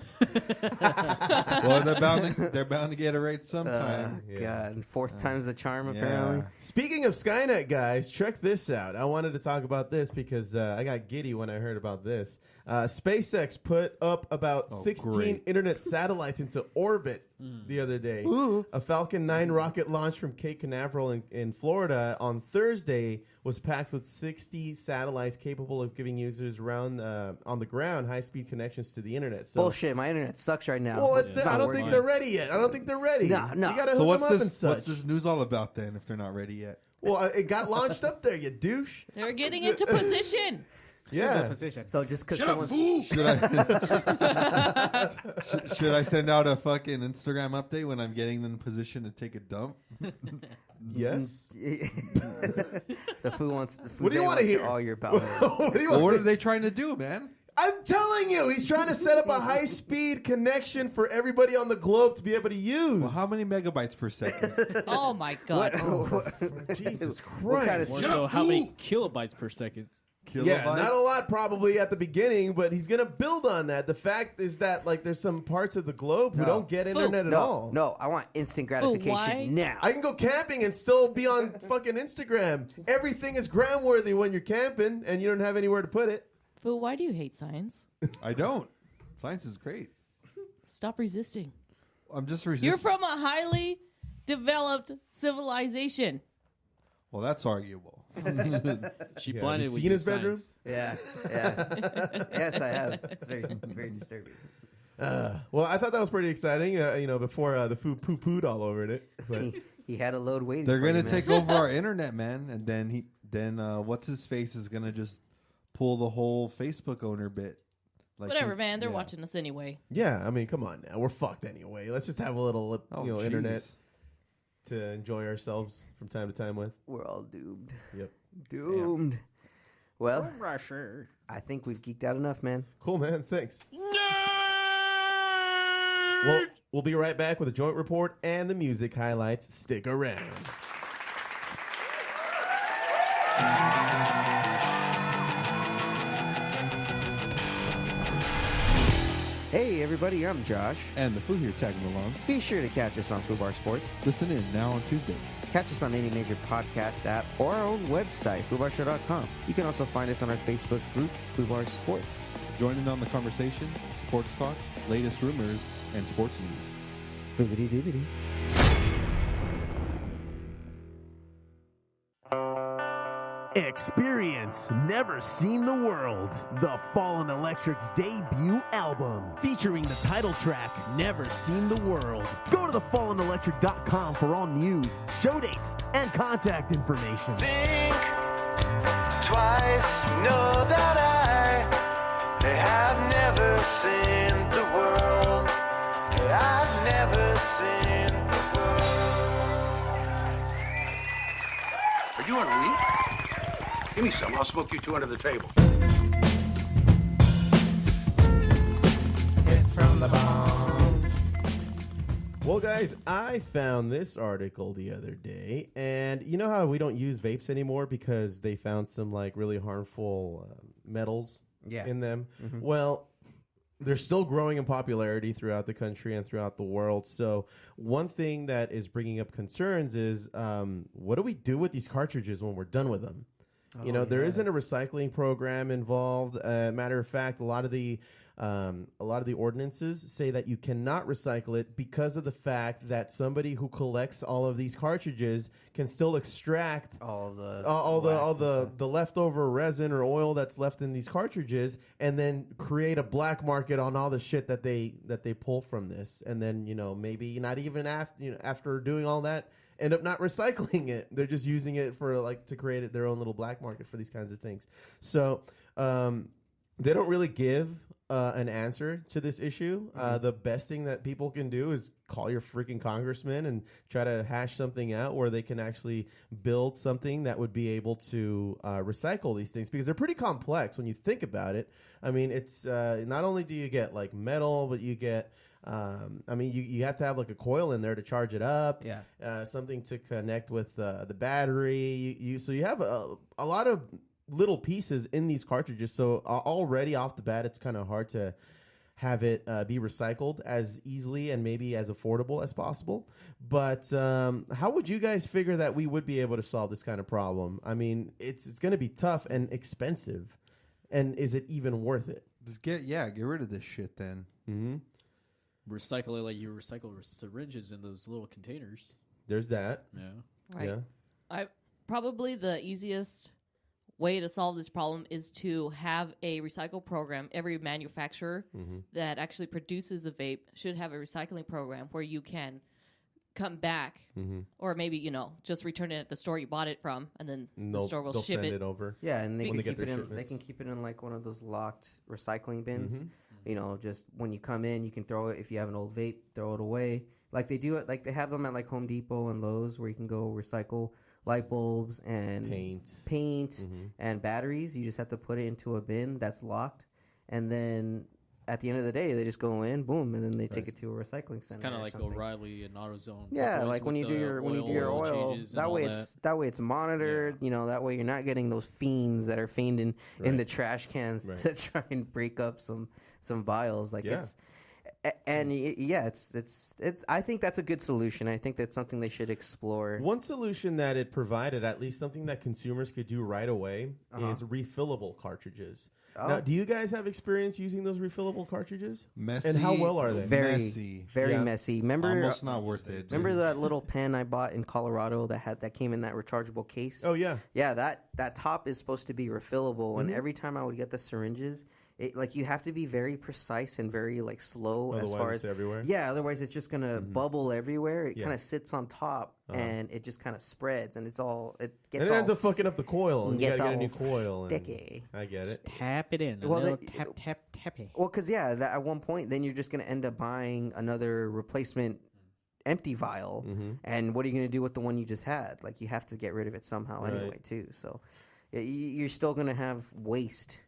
Well, they're bound to get it right sometime. God, fourth time's the charm, apparently. Speaking of Skynet, guys, check this out. I wanted to talk about this because I got giddy when I heard about this. SpaceX put up about 16 great. internet satellites into orbit the other day. A Falcon 9 rocket launched from Cape Canaveral in Florida on Thursday was packed with 60 satellites capable of giving users around on the ground high-speed connections to the internet. So, Bullshit, my internet sucks right now. well, It's I not don't working. think they're ready yet. I don't think they're ready. No. You gotta So hook what's them up and this? such. What's this news all about then? If they're not ready yet? Well, it got launched up there, you douche. They're getting into position. Yeah. Position. So just because Shut up, someone's fool! Should I send out a fucking Instagram update when I'm getting in the position to take a dump? Yes. the food wants the food What do you want to hear? all your bowels. What do you Well, want? what are they trying to do, man? I'm telling you, he's trying to set up a high-speed connection for everybody on the globe to be able to use. Well, how many megabytes per second? Oh my god. Jesus Christ. What kind of More so, how many kilobytes per second? Yeah, not a lot probably at the beginning, but he's going to build on that. The fact is that like there's some parts of the globe who don't get internet at all. No, I want instant why? gratification now. I can go camping and still be on fucking Instagram. Everything is gram-worthy when you're camping and you don't have anywhere to put it. Fu, why do you hate science? I don't. Science is great. Stop resisting. I'm just resisting. You're from a highly developed civilization. Well, that's arguable. She Yeah, blinded have you with seen your his bedroom? science. Yeah. Yes, I have. It's very, very disturbing. Well, I thought that was pretty exciting, before the food poo-pooed all over it. But He had a load waiting. They're for gonna you, man. take over our internet, man, and then what's his face is gonna just pull the whole Facebook owner bit. Like Whatever, he- man. They're yeah. watching us anyway. yeah, I mean, come on now. We're fucked anyway. Let's just have a little, Oh, internet jeez. to enjoy ourselves from time to time with. We're all doomed. Yep. Doomed. Well, Rusher. I think we've geeked out enough, man. Cool, man. Thanks. Well, we'll be right back with a joint report and the music highlights. Stick around. Hey, everybody, I'm Josh. And the food here tagging along. Be sure to catch us on Foobar Sports. Listen in now on Tuesdays. Catch us on any major podcast app or our own website, FoobarShow.com. You can also find us on our Facebook group, Foobar Sports. Join in on the conversation, sports talk, latest rumors, and sports news. Boobity doobity. Experience Never Seen the World, the Fallen Electric's debut album, featuring the title track, Never Seen the World. Go to thefallenelectric.com for all news, show dates, and contact information. Think twice, know that I have never seen the world. I've never seen the world. Are you on weed? Give me some. I'll smoke you two under the table. It's from the bomb. Well, guys, I found this article the other day, and you know how we don't use vapes anymore because they found some like really harmful metals in them? Mm-hmm. Well, they're still growing in popularity throughout the country and throughout the world. So one thing that is bringing up concerns is what do we do with these cartridges when we're done with them? There isn't a recycling program involved. Matter of fact, a lot of the ordinances say that you cannot recycle it because of the fact that somebody who collects all of these cartridges can still extract All the leftover resin or oil that's left in these cartridges, and then create a black market on all the shit that they pull from this, and then maybe not even after doing all that, end up not recycling it. They're just using it for to create their own little black market for these kinds of things. So they don't really give an answer to this issue. The best thing that people can do is call your freaking congressman and try to hash something out where they can actually build something that would be able to recycle these things, because they're pretty complex when you think about it. I mean, it's not only do you get like metal, but you get you have to have like a coil in there to charge it up. Yeah. Something to connect with the battery. So you have a lot of little pieces in these cartridges. So already off the bat, it's kind of hard to have it be recycled as easily and maybe as affordable as possible. But how would you guys figure that we would be able to solve this kind of problem? I mean, it's going to be tough and expensive. And is it even worth it? Just get rid of this shit then. Mm-hmm. Recycle it like you recycle syringes in those little containers. There's that. Yeah. Right. Yeah. Probably the easiest way to solve this problem is to have a recycle program. Every manufacturer that actually produces a vape should have a recycling program where you can come back, or maybe just return it at the store you bought it from, and then the store will ship send it over. Yeah, and they When can they get keep their it in. They shipments. can keep it in like one of those locked recycling bins. Just when you come in, you can throw it. If you have an old vape, throw it away. Like they do it. Like they have them at like Home Depot and Lowe's, where you can go recycle light bulbs and paint and batteries. You just have to put it into a bin that's locked, and then at the end of the day, they just go in, boom, and then they take it to a recycling center. It's kind of like something. O'Reilly and AutoZone. Yeah, like when you do your oil, changes that and way all that way it's monitored. That way you're not getting those fiends that are fiending in the trash cans to try and break up some vials. Like it's. And it's. I think that's a good solution. I think that's something they should explore. One solution that it provided, at least something that consumers could do right away, is refillable cartridges. Now, do you guys have experience using those refillable cartridges? Messy. And how well are they? Very messy. Very messy. Remember, almost not worth it. Remember that little pen I bought in Colorado that came in that rechargeable case? Oh yeah. Yeah, that top is supposed to be refillable, and every time I would get the syringes, you have to be very precise and very slow. Otherwise as far it's as everywhere. Yeah, otherwise it's just gonna bubble everywhere. It kind of sits on top and it just kind of spreads, and it ends up fucking up the coil, and you gotta get a new coil. Sticky. I get it. Tap it in. Tap it. Well, because at one point, then you're just gonna end up buying another replacement empty vial, and what are you gonna do with the one you just had? Like, you have to get rid of it somehow anyway, too. So you're still gonna have waste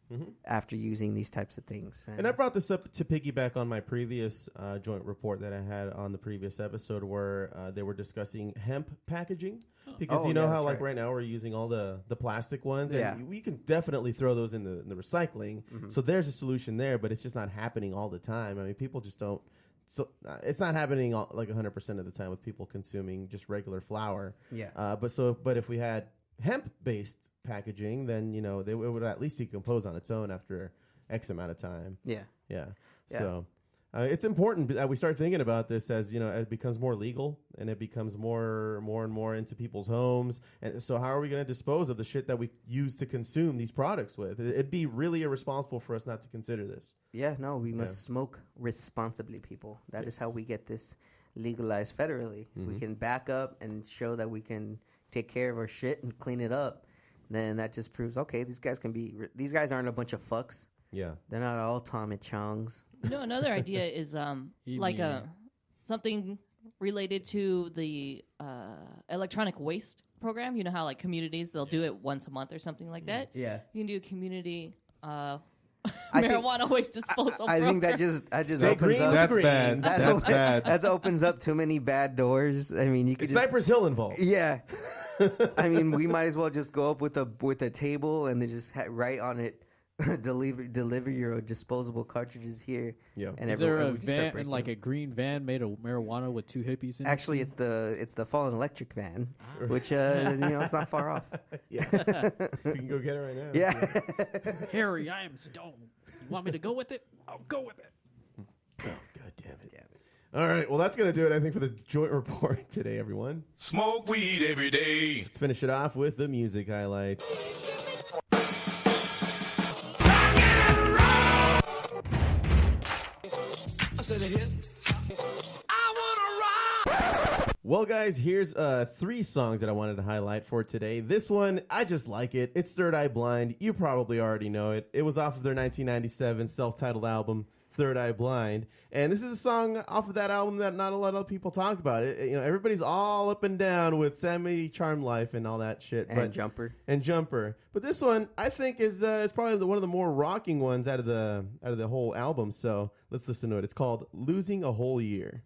after using these types of things. And I brought this up to piggyback on my previous joint report that I had on the previous episode, where they were discussing hemp packaging. Because how right now we're using all the plastic ones, and we can definitely throw those in the recycling. So there's a solution there, but it's just not happening all the time. I mean, people just don't. So it's not happening 100% of the time with people consuming just regular flour. Yeah. But if we had hemp-based packaging, then it would at least decompose on its own after X amount of time. Yeah. So it's important that we start thinking about this as it becomes more legal and it becomes more and more into people's homes. And so how are we going to dispose of the shit that we use to consume these products with? It'd be really irresponsible for us not to consider this. Yeah, no, we must smoke responsibly, people. That is how we get this legalized federally. We can back up and show that we can take care of our shit and clean it up. Then that just proves, okay, these guys aren't a bunch of fucks. Yeah. They're not all Tom and Chongs. Another idea is something related to the electronic waste program. You know how communities, they'll do it once a month or something like that. Yeah. You can do a community marijuana waste disposal I program. think that just Stay opens green up. with That's greens. bad. That's bad. That opens up too many bad doors. I mean, you could Is just Cypress Hill involved? Yeah. I mean, we might as well just go up with a table and then just write on it, deliver your disposable cartridges here. Yeah. And Is there a we can start van, breaking like them. a green van made of marijuana with two hippies in it? Actually, it's the Fallen Electric van, which it's not far off. Yeah. We can go get it right now. Yeah. Harry, I am stoned. You want me to go with it? I'll go with it. Oh, God damn it. All right. Well, that's going to do it, I think, for the joint report today, everyone. Smoke weed every day. Let's finish it off with the music highlights. Well, guys, here's 3 songs that I wanted to highlight for today. This one, I just like it. It's Third Eye Blind. You probably already know it. It was off of their 1997 self-titled album, Third Eye Blind. And this is a song off of that album that not a lot of people talk about. Everybody's all up and down with Sammy Charm Life and all that shit. And Jumper. But this one, I think, is probably one of the more rocking ones out of the whole album. So let's listen to it. It's called Losing a Whole Year.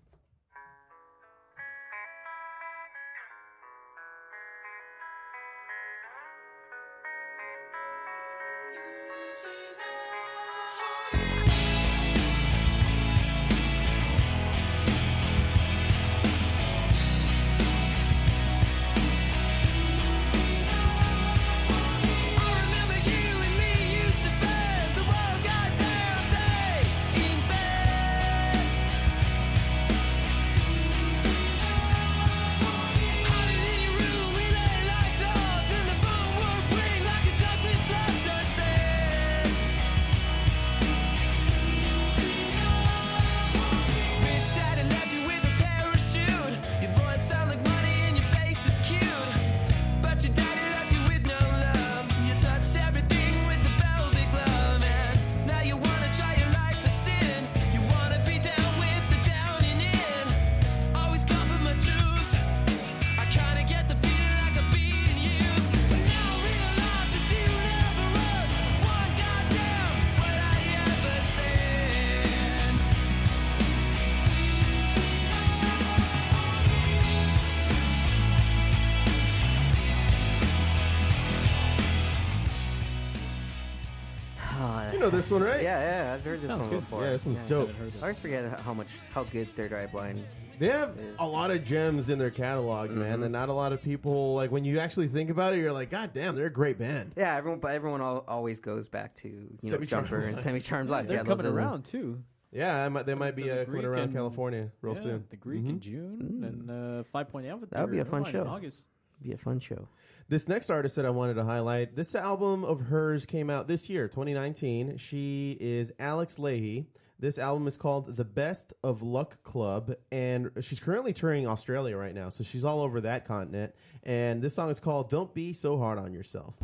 know this one, right? Yeah, I've heard this Sounds one good. before. Yeah, this one's dope. I always forget how good Third Eye Blind. They have a lot of gems in their catalog, man, and not a lot of people, like, when you actually think about it, you're like, God damn, they're a great band. Yeah, everyone always goes back to Jumper and Semi-Charmed Life. They're yeah, coming those are around too. Yeah, they might be The coming Greek around and- California real soon. The Greek in June and 5 Point Amphitheater. That would be a fun show. in August. Be a fun show. This next artist that I wanted to highlight, this album of hers came out this year, 2019. She is Alex Leahy. This album is called The Best of Luck Club, and she's currently touring Australia right now, so she's all over that continent. And this song is called Don't Be So Hard on Yourself.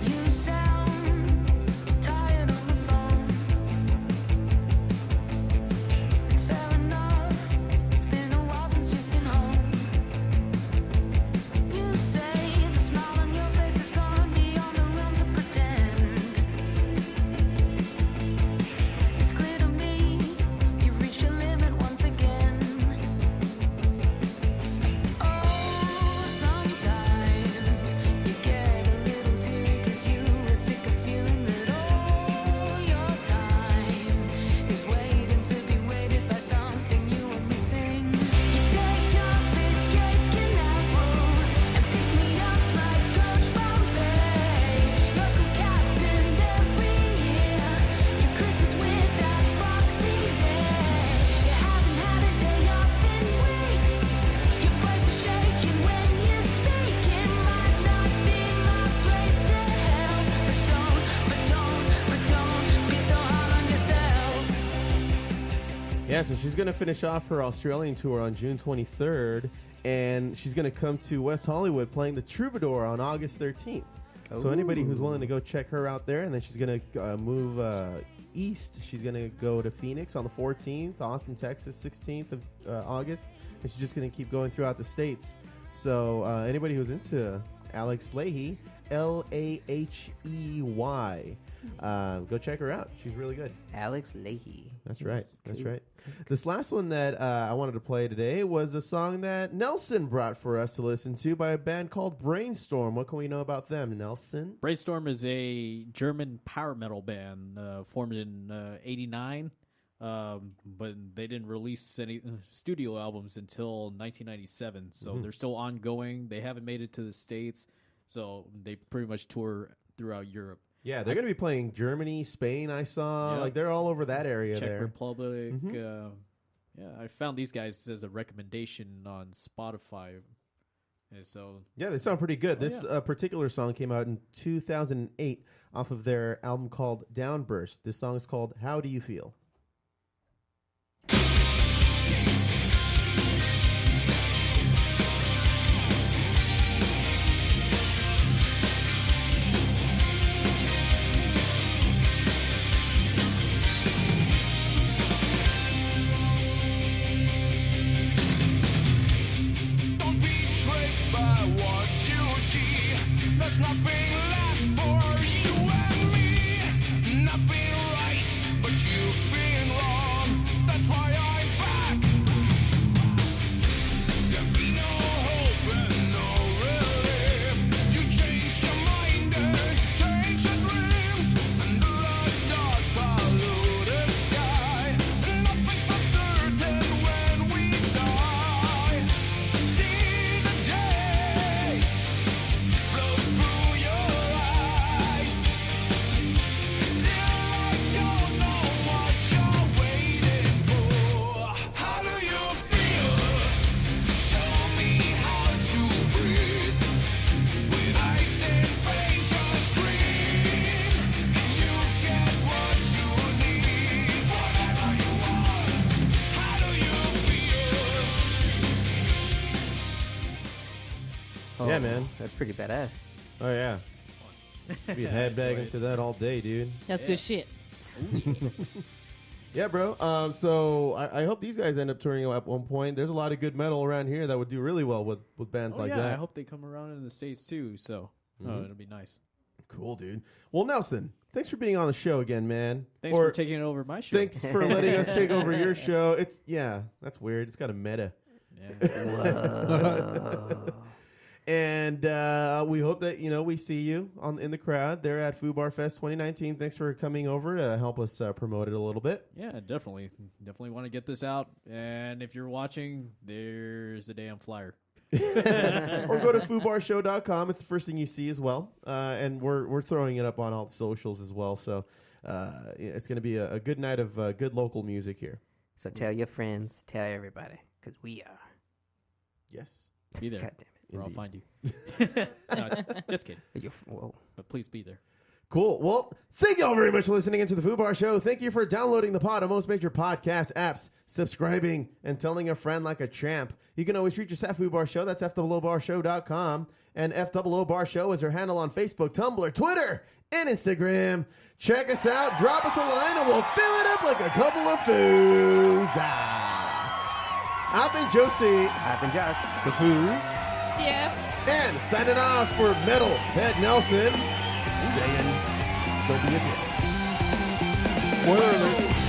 You sound tired on the phone. It's fair enough. It's been a while since you've been home. You say the smile on your face is gone beyond the realms of pretend. It's clear to me you've reached your limit once again. Oh, sometimes you get a little teary 'cause you are sick of feeling that all your time is waiting to be weighted by something you are missing. You take your fit cake and apple and pick me up like Coach Bombay. Your school captain every year. Your Christmas with that Boxing Day. You haven't had a day off in weeks. Your voice is shaking when you speak. It might not be my place to help, but don't be so hard on yourself. Yeah, so she's going to finish off her Australian tour on June 23rd, and she's going to come to West Hollywood playing the Troubadour on August 13th. So anybody who's willing to go check her out there, and then she's going to move east. She's going to go to Phoenix on the 14th, Austin, Texas, 16th of August, and she's just going to keep going throughout the states. So anybody who's into Alex Leahy, Lahey, go check her out. She's really good. Alex Leahy. That's right. That's right. This last one that I wanted to play today was a song that Nelson brought for us to listen to by a band called Brainstorm. What can we know about them, Nelson? Brainstorm is a German power metal band formed in '89, but they didn't release any studio albums until 1997. So they're still ongoing. They haven't made it to the States, so they pretty much tour throughout Europe. Yeah, they're going to be playing Germany, Spain, I saw. Yep. Like, they're all over that area Czech there. Republic. Yeah, I found these guys as a recommendation on Spotify. And so Yeah, they sound pretty good. Oh, This yeah. particular song came out in 2008 off of their album called Downburst. This song is called How Do You Feel? Don't be tricked by what you see. There's nothing left for you and me. Nothing right, but you've been wrong. That's why I'm back. There'll be no hope and no relief. You changed your mind and changed your dreams. Under a dark, polluted sky, nothing's for certain when we die. See the days flow through your eyes. Still, I don't know what you're waiting for. How do you feel? Show me how to breathe. With ice and paint your scream, you get what you need, whatever you want. How do you feel? Yeah, man. That's pretty badass. Oh, yeah. Be headbanging to that all day, dude. That's good shit. Yeah, bro. So I hope these guys end up touring at one point. There's a lot of good metal around here that would do really well with bands Oh, like yeah, that. I hope they come around in the States too. So it'll be nice. Cool, dude. Well, Nelson, thanks for being on the show again, man. Thanks for taking over my show. Thanks for letting us take over your show. That's weird. It's got a meta. Yeah. And we hope that we see you in the crowd there at Foobar Fest 2019. Thanks for coming over to help us promote it a little bit. Yeah, definitely want to get this out. And if you're watching, there's the damn flyer. Or go to foobarshow.com. It's the first thing you see as well. And we're throwing it up on all the socials as well. So it's going to be a good night of good local music here. So tell your friends, tell everybody, because we are. Yes. Be there. God damn it. Or I'll Indeed. find you. No, just kidding. Whoa. But please be there. Cool. Well, thank you all very much for listening into the Foobar Show. Thank you for downloading the pod on most major podcast apps, subscribing, and telling a friend like a champ. You can always reach us at Foobar Show. That's FOOBarshow.com. And FOOBar Show is our handle on Facebook, Tumblr, Twitter, and Instagram. Check us out. Drop us a line, and we'll fill it up like a couple of foos. I've been Josie. I've been Josh. The Foo. Steph. And signing off for Metal Head Nelson, saying, so be it. Word.